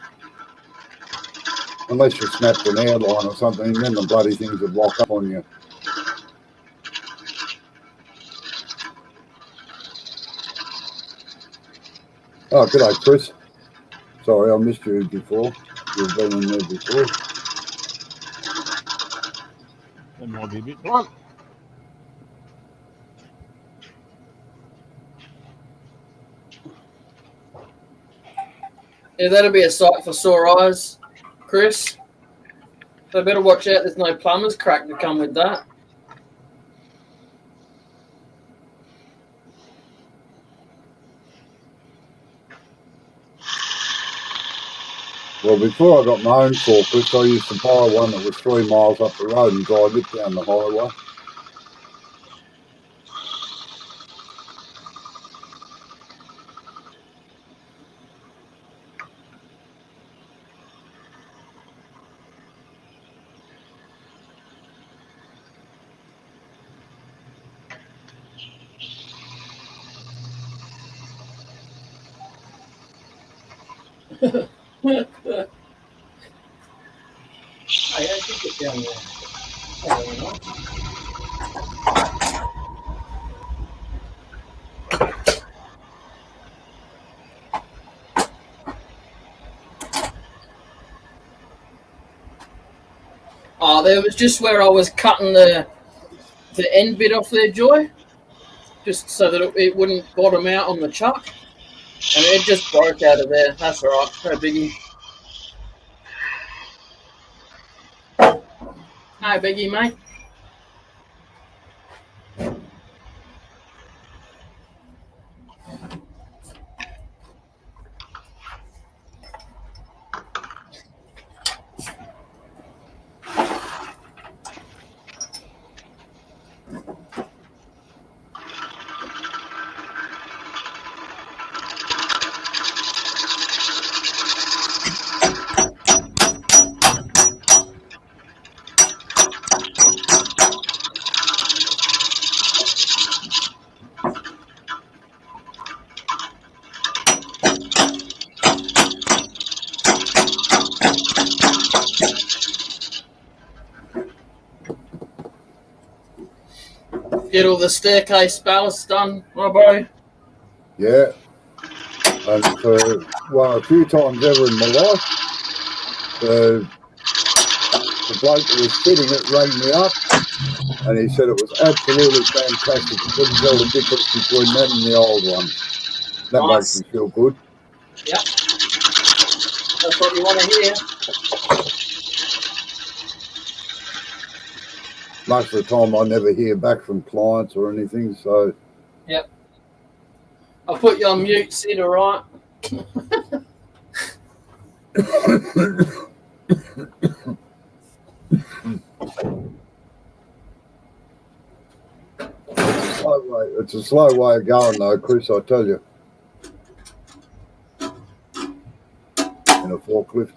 Unless you snapped an airline or something, then the bloody things would lock up on you. Oh, g'day, Chris. Sorry, I missed you before. You've been in there before.
That might be a bit blunt.
Yeah, that'll be a sight for sore eyes, Chris. So better watch out. There's no plumber's crack to come with that.
Well, before I got my own forklift, I used to buy one that was 3 miles up the road and drive it down the highway.
Hey, I think it's down there. Oh, there was just where I was cutting the end bit off there, Joy, just so that it wouldn't bottom out on the chuck. And it just broke out of there. That's all right. No biggie. No biggie, mate. Get all the staircase ballast done, Robbo.
Yeah. And for a few times ever in my life, the bloke that was fitting it rang me up and he said it was absolutely fantastic. He couldn't tell the difference between that and the old one. That
Nice.
makes me feel good.
Yep. That's what you want to hear.
Most of the time I never hear back from clients or anything, so
I'll put you on mute, Sid, all right?
It's a slow way of going, though, Chris, I tell you. In a forklift.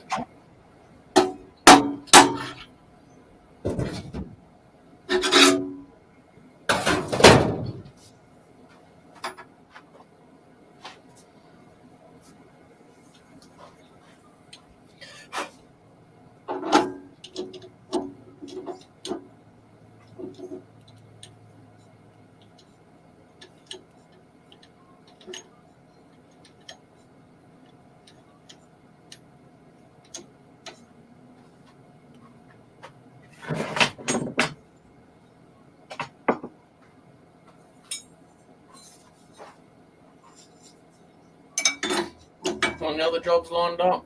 On the other jobs lined up.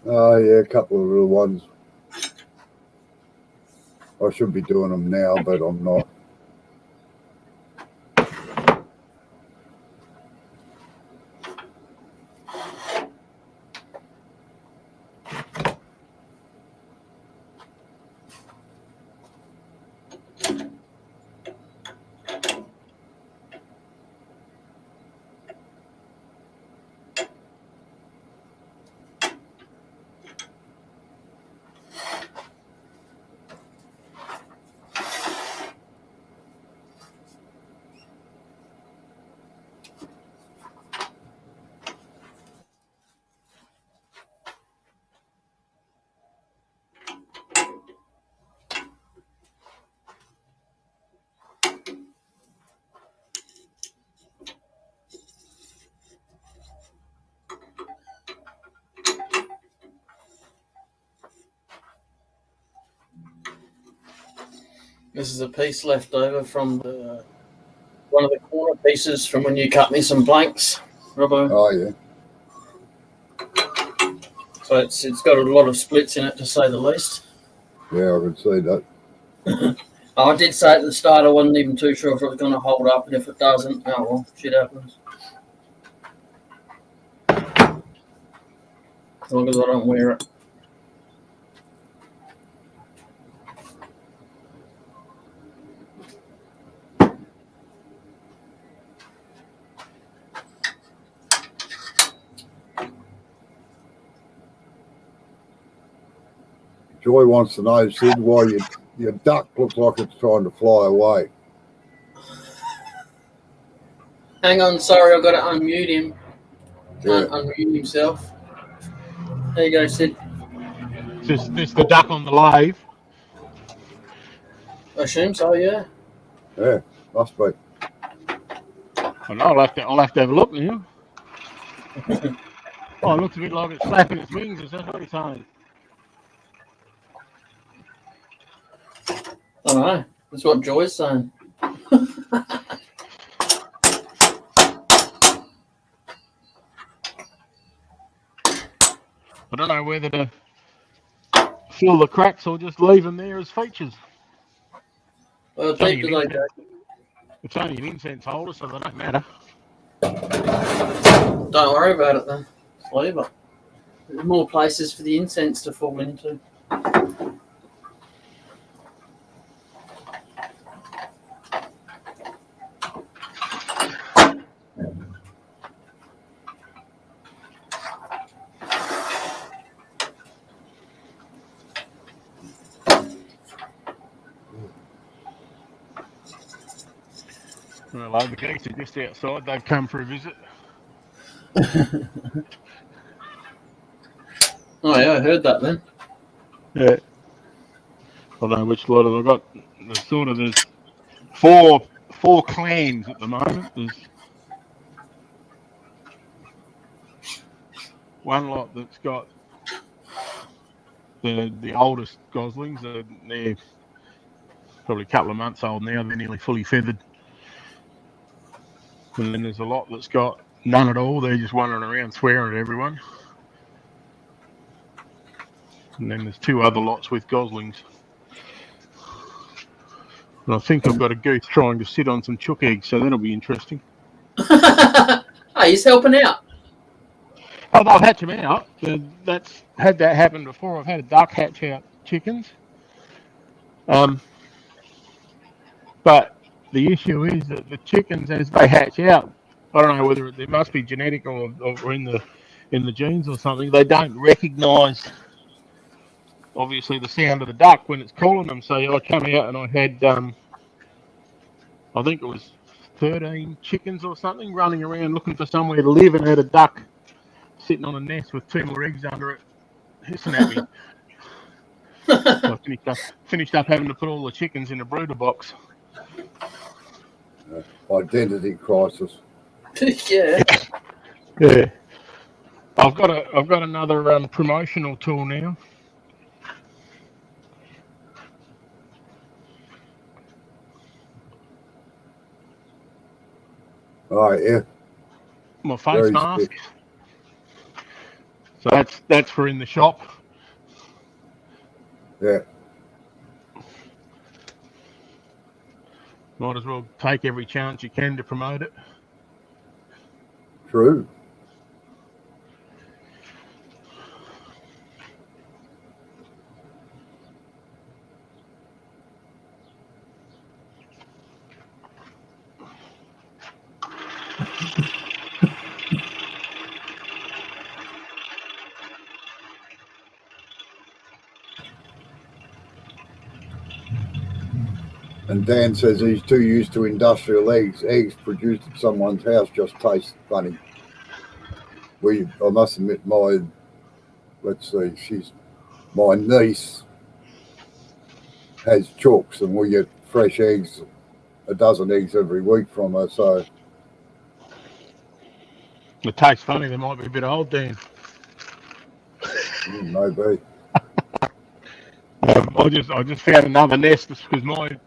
Oh, yeah, a couple of little ones. I should be doing them now, but I'm not.
This is a piece left over from one of the corner pieces from when you cut me some planks, Robbo.
Oh, yeah.
So it's got a lot of splits in it, to say the least.
Yeah, I can see that.
I did say at the start I wasn't even too sure if it was going to hold up, and if it doesn't, oh well, shit happens. As long as I don't wear it.
Joy wants to know, Sid, why your duck looks like it's trying to fly away.
Hang on, sorry, I've got to unmute him.
Yeah.
Can't unmute himself. There you go, Sid.
Is this the duck on the lathe?
I assume so, yeah.
Yeah, must be.
I know, I'll have to have a look now. Oh, it looks a bit like it's flapping its wings. Is that what you're saying?
I don't know. That's what Joy's saying.
I don't know whether to fill the cracks or just leave them there as features.
Well,
It's only,
deep as they go.
it's only an incense holder, so they don't matter.
Don't worry about it then. Just leave it. There's more places for the incense to fall into.
Well, the geese are just outside. They've come for a visit.
Oh yeah, I heard that then.
Yeah. I don't know which lot I've got. There's four clans at the moment. There's one lot that's got the oldest goslings. They're probably a couple of months old now. They're nearly fully feathered. And then there's a lot that's got none at all. They're just wandering around swearing at everyone. And then there's two other lots with goslings. And I think I've got a goose trying to sit on some chook eggs, so that'll be interesting.
Hey, he's helping out.
Oh, they'll hatch them out. That's had that happen before. I've had a duck hatch out chickens. But the issue is that the chickens, as they hatch out, I don't know whether there must be genetic or in the genes or something. They don't recognise, obviously, the sound of the duck when it's calling them. So I come out and I had, I think it was 13 chickens or something running around looking for somewhere to live, and had a duck sitting on a nest with 2 more eggs under it, hissing at me. So I finished up having to put all the chickens in a brooder box.
Identity crisis.
Yeah.
Yeah. I've got another promotional tool now.
All right, yeah.
My face
Very
mask.
stiff.
So that's for in the shop.
Yeah.
Might as well take every chance you can to promote it.
True. And Dan says he's too used to industrial eggs. Eggs produced at someone's house just taste funny. I must admit, my niece has chooks, and we get fresh eggs, a dozen eggs every week from her. So
It tastes funny. They might be a bit old, Dan.
maybe.
I just found another nest because my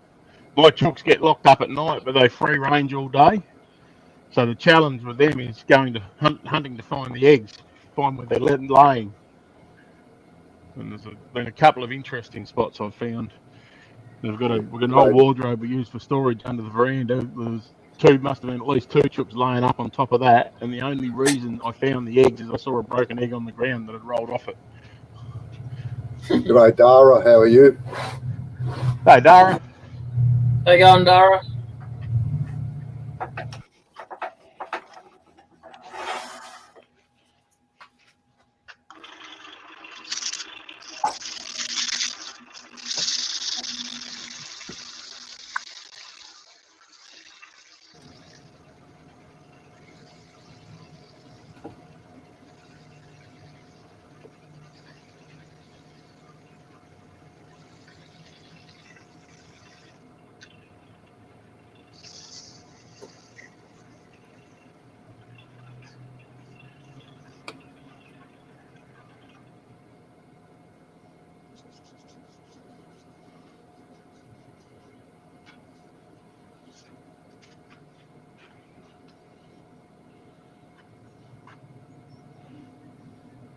chooks get locked up at night, but they free range all day. So the challenge with them is going to hunting to find the eggs, find where they're laying. And there's been a couple of interesting spots I've found. We've got an old wardrobe we use for storage under the veranda. Must have been at least 2 chooks laying up on top of that, and the only reason I found the eggs is I saw a broken egg on the ground that had rolled off it.
G'day, Dara. How are you?
Hey, Dara.
How you going, Dara?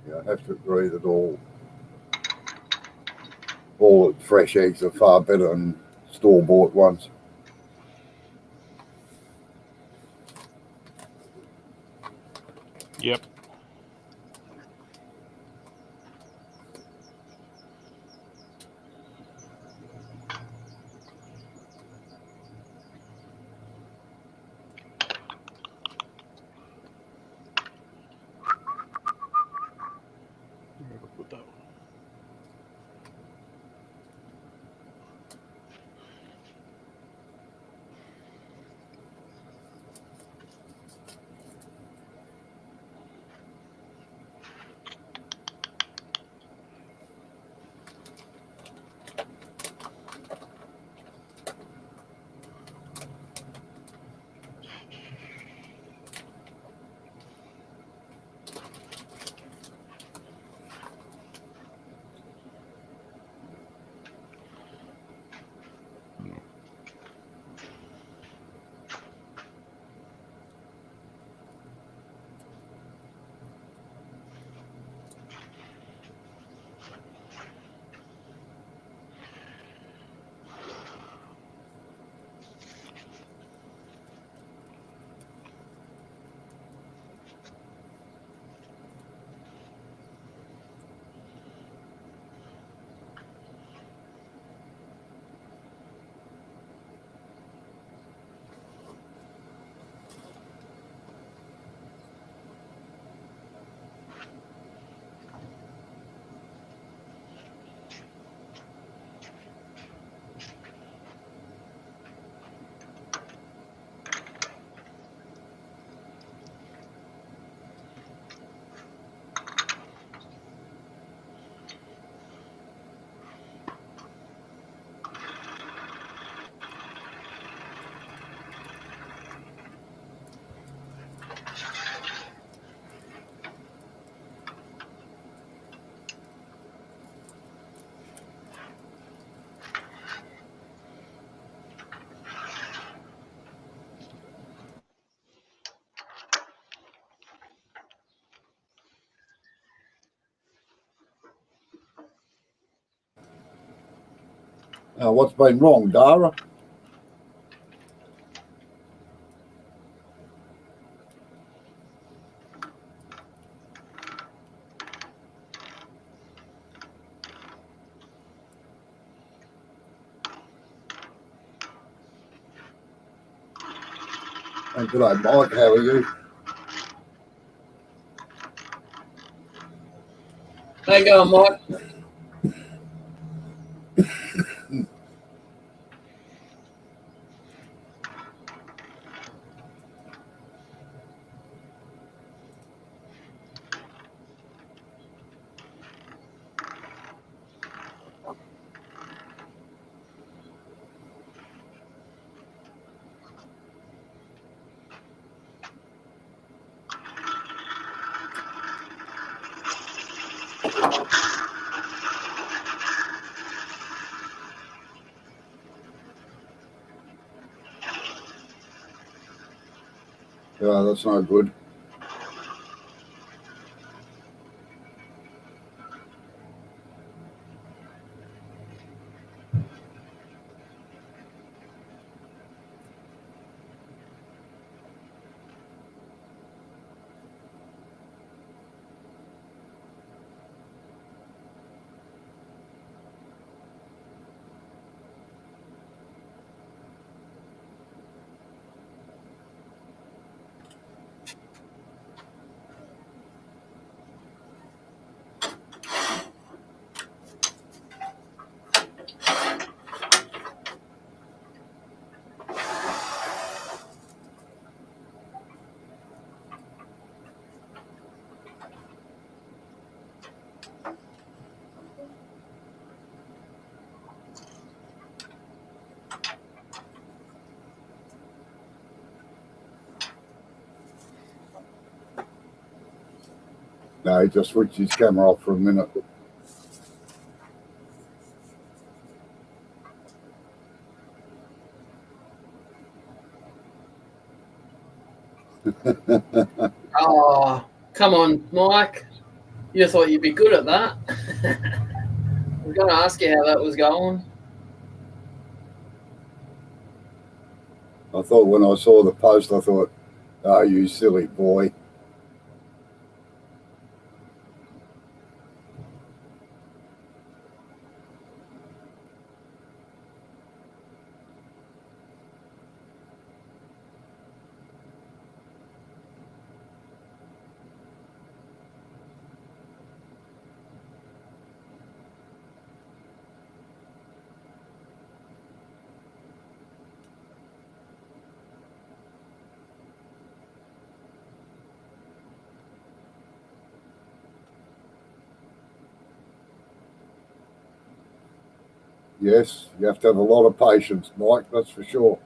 Yeah, I have to agree that all fresh eggs are far better than store-bought ones.
Yep. Where have I put that one?
What's been wrong, Dara? Oh, g'day, Mike. How are you?
How you going, Mike?
Yeah, that's no good. No, he just switched his camera off for a minute.
Oh, come on, Mike. You thought you'd be good at that. I was going to ask you how that was going.
I thought when I saw the post, I thought, oh, you silly boy. Yes, you have to have a lot of patience, Mike, that's for sure.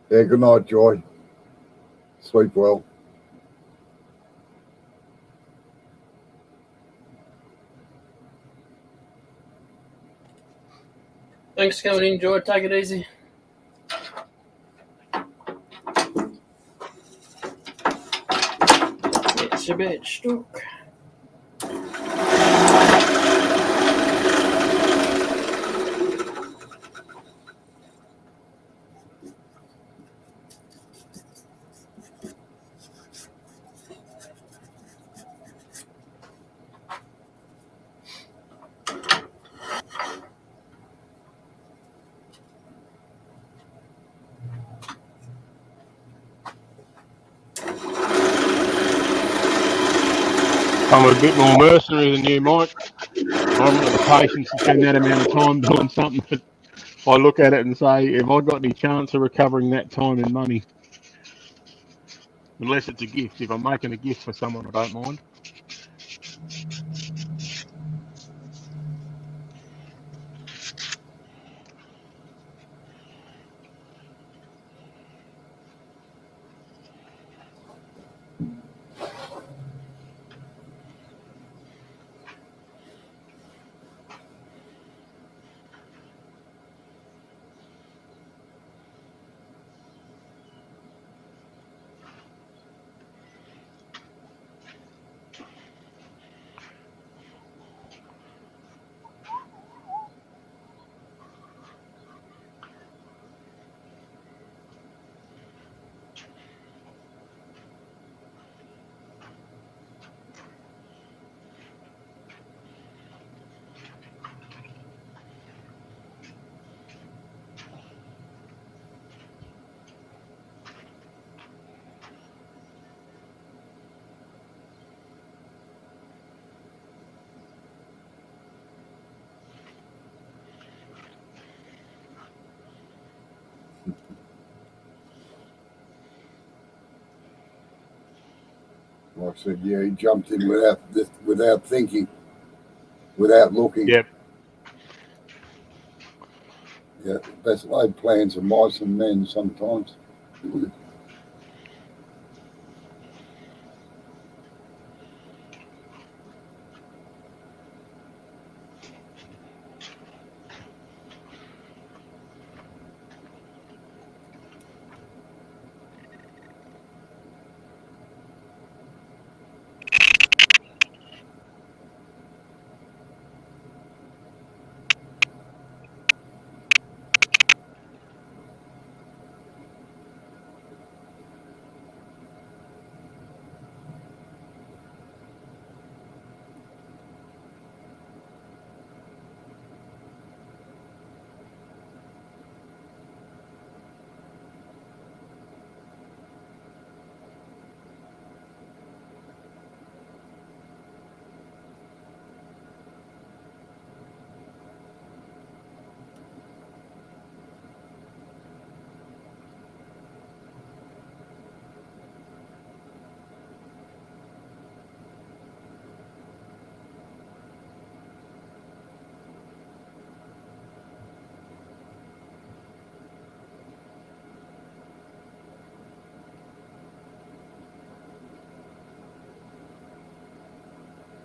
Yeah, good night, Joy. Sleep well.
Thanks for coming in, George. Take it easy. It's a bit stuck.
I'm a bit more mercenary than you, Mike. I haven't got the patience to spend that amount of time doing something that I look at it and say, have I got any chance of recovering that time and money? Unless it's a gift. If I'm making a gift for someone, I don't mind.
I said, yeah, he jumped in without thinking, without looking.
Yep.
Yeah, best laid plans of mice and men sometimes.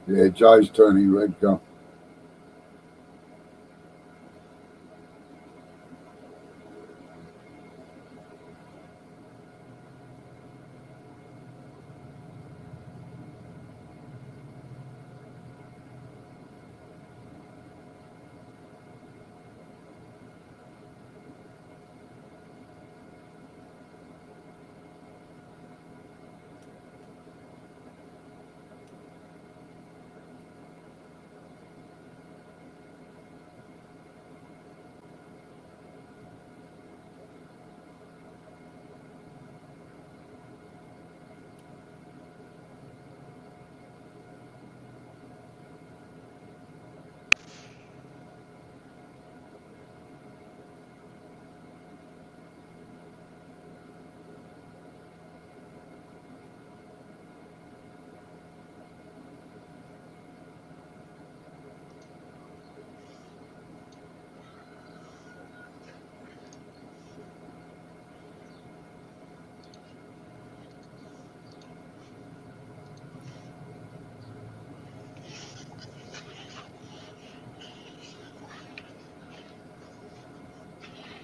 Yeah, Joe's turning red gum.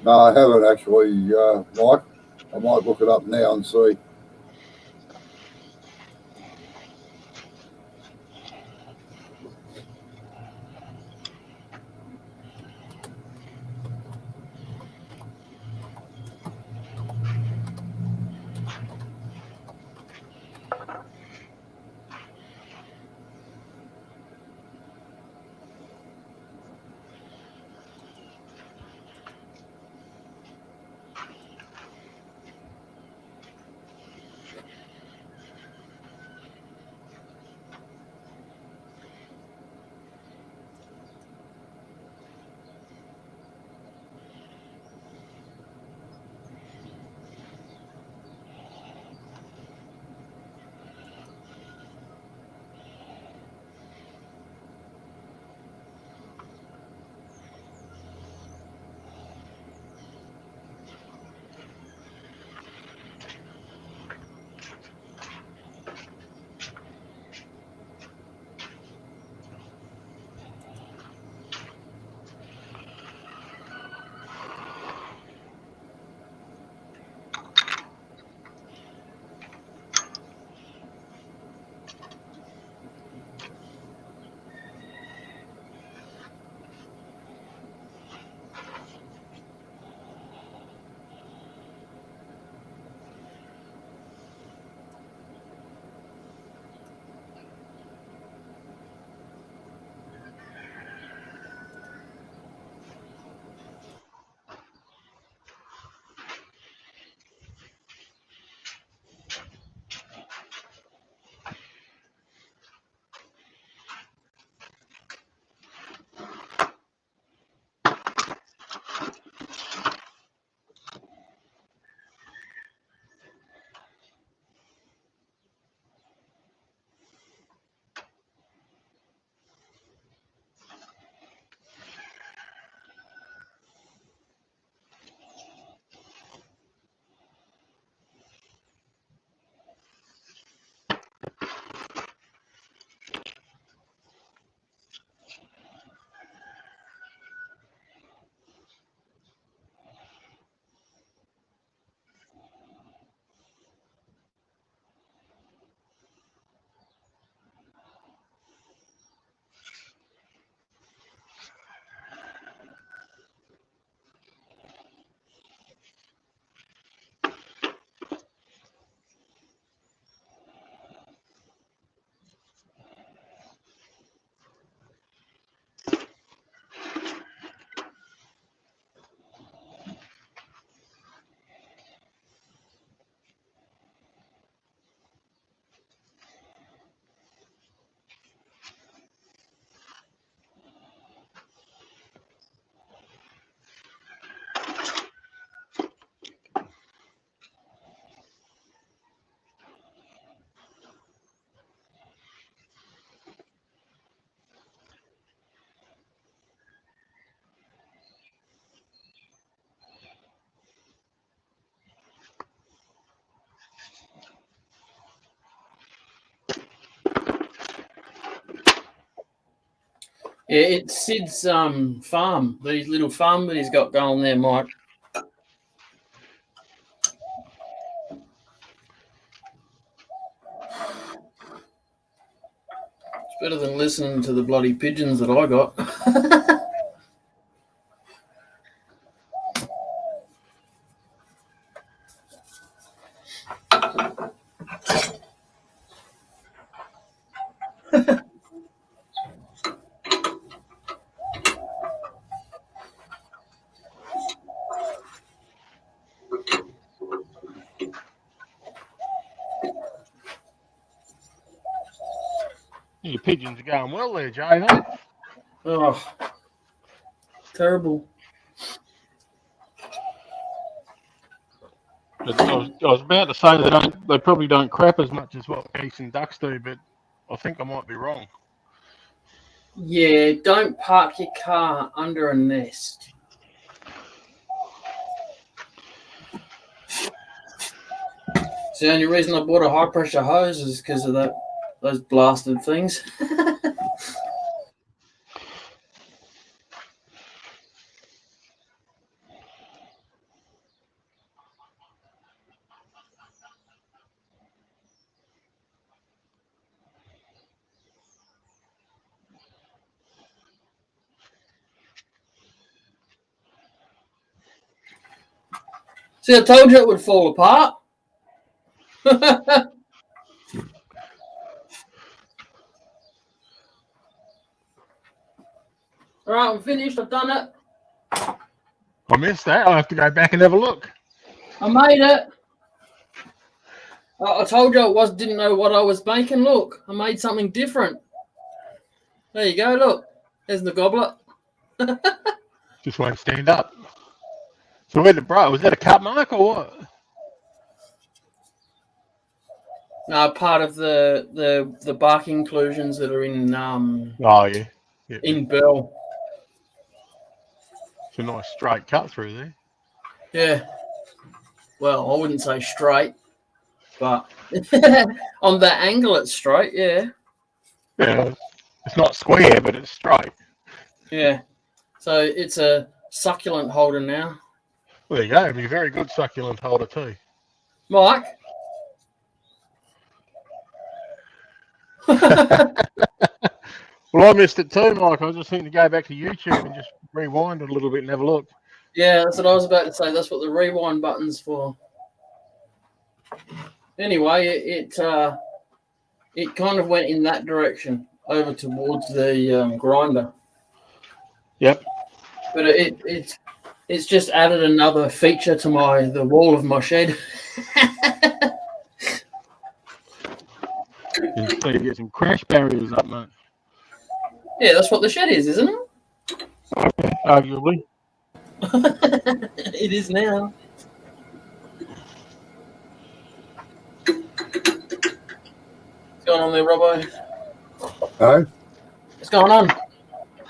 No, I haven't actually, Mike. I might look it up now and see.
Yeah, it's Sid's farm. These little farm that he's got going there, Mike. It's better than listening to the bloody pigeons that I got.
Your pigeons are going well there, Jay, aren't they?
Oh, terrible.
But I was about to say they probably don't crap as much as what geese and ducks do, but I think I might be wrong.
Yeah, don't park your car under a nest. It's the only reason I bought a high pressure hose is because of those blasted things. See, I told you it would fall apart. All right, I'm finished. I've done it.
I missed that. I'll have to go back and have a look.
I made it. I told you didn't know what I was making. Look, I made something different. There you go. Look, there's the goblet.
Just won't stand up. So where did was that a cut mark or what?
No, part of the bark inclusions that are in
Oh yeah. Yep.
in Bell.
It's a nice straight cut through there.
Yeah. Well, I wouldn't say straight, but on that angle it's straight. Yeah.
Yeah. It's not square, but it's straight.
Yeah. So it's a succulent holder now.
Well, there you go. It'd be a very good succulent holder too.
Mike.
Well, I missed it too, Mike. I was just thinking to go back to YouTube and just rewind it a little bit and have a look.
Yeah, that's what I was about to say. That's what the rewind button's for. Anyway, it kind of went in that direction over towards the grinder.
Yep.
But it's just added another feature to the wall of my shed.
So you get some crash barriers up, mate.
Yeah, that's what the shed is, isn't it?
Okay, arguably.
It is now. What's going on there, Robbo?
Hey?
What's going on?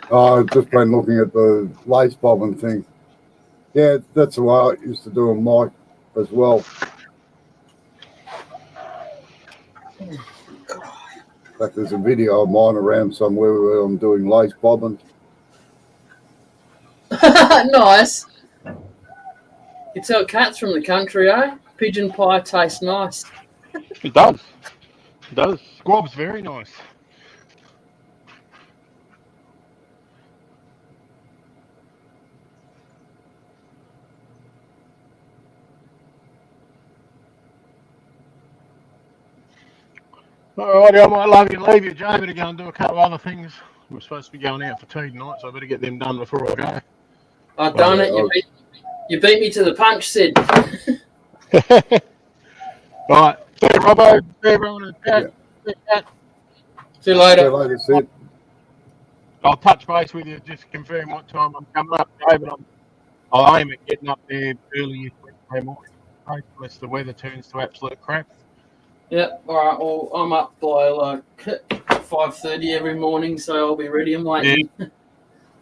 Oh, I've just been looking at the lace bobbin thing. Yeah, that's the way I used to do a mic as well. In fact, there's a video of mine around somewhere where I'm doing lace bobbins.
Nice. You tell cats from the country, eh? Pigeon pie tastes nice.
It does. It does. Squab's very nice. Alrighty, I might leave you, Jay, to go and do a couple of other things. We're supposed to be going out for tea tonight, so I better get them done before I go.
I've done it. You beat me to the punch, Sid.
Right. See you, Robbo. See everyone in the chat.
Yeah.
See you later.
See you later, Sid.
I'll touch base with you just to confirm what time I'm coming up, Jay, but I'll aim at getting up there early Wednesday morning, unless the weather turns to absolute crap.
Yep. All right. Well, I'm up by like 5:30 every morning, so I'll be ready. I'm waiting.
Yeah.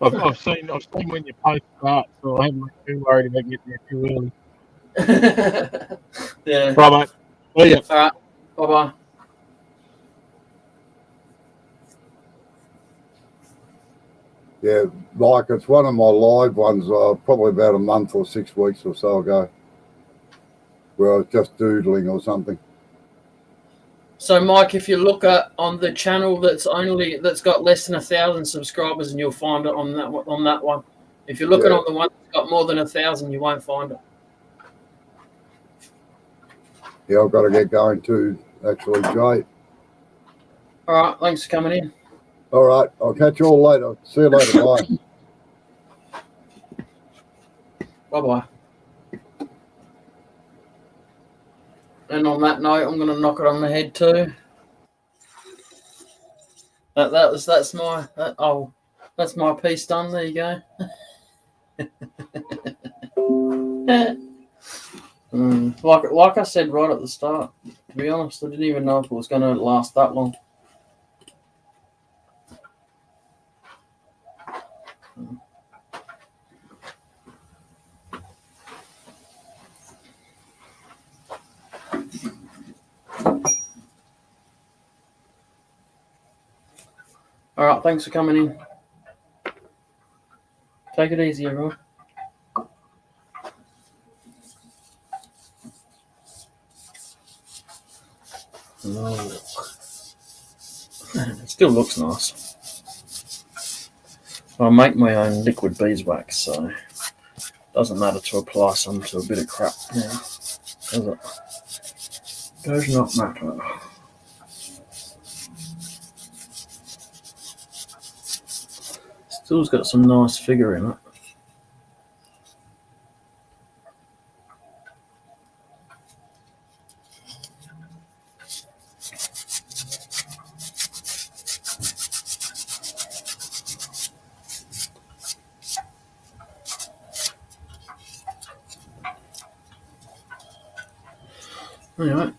I've seen when you post that, so I haven't been too worried about getting there too early.
Yeah.
Right, mate. See ya.
All right. Bye-bye.
Yeah, like it's one of my live ones, probably about a month or 6 weeks or so ago, where I was just doodling or something.
So, Mike, if you look at on the channel that's got less than 1,000 subscribers, and you'll find it on that one. If you're looking
Yeah.
on the one that's got more than 1,000, you won't find it.
Yeah, I've got to get going too, actually, Jay.
All right, thanks for coming in.
All right, I'll catch you all later. See you later. Bye.
Bye-bye. And on that note, I'm going to knock it on the head too. That's my piece done. There you go. Like I said right at the start, to be honest, I didn't even know if it was going to last that long. All right, thanks for coming in. Take it easy, everyone. Oh. It still looks nice. I make my own liquid beeswax, so it doesn't matter to apply some to a bit of crap now, does it? Does not matter. Still's got some nice figure in it. Anyway.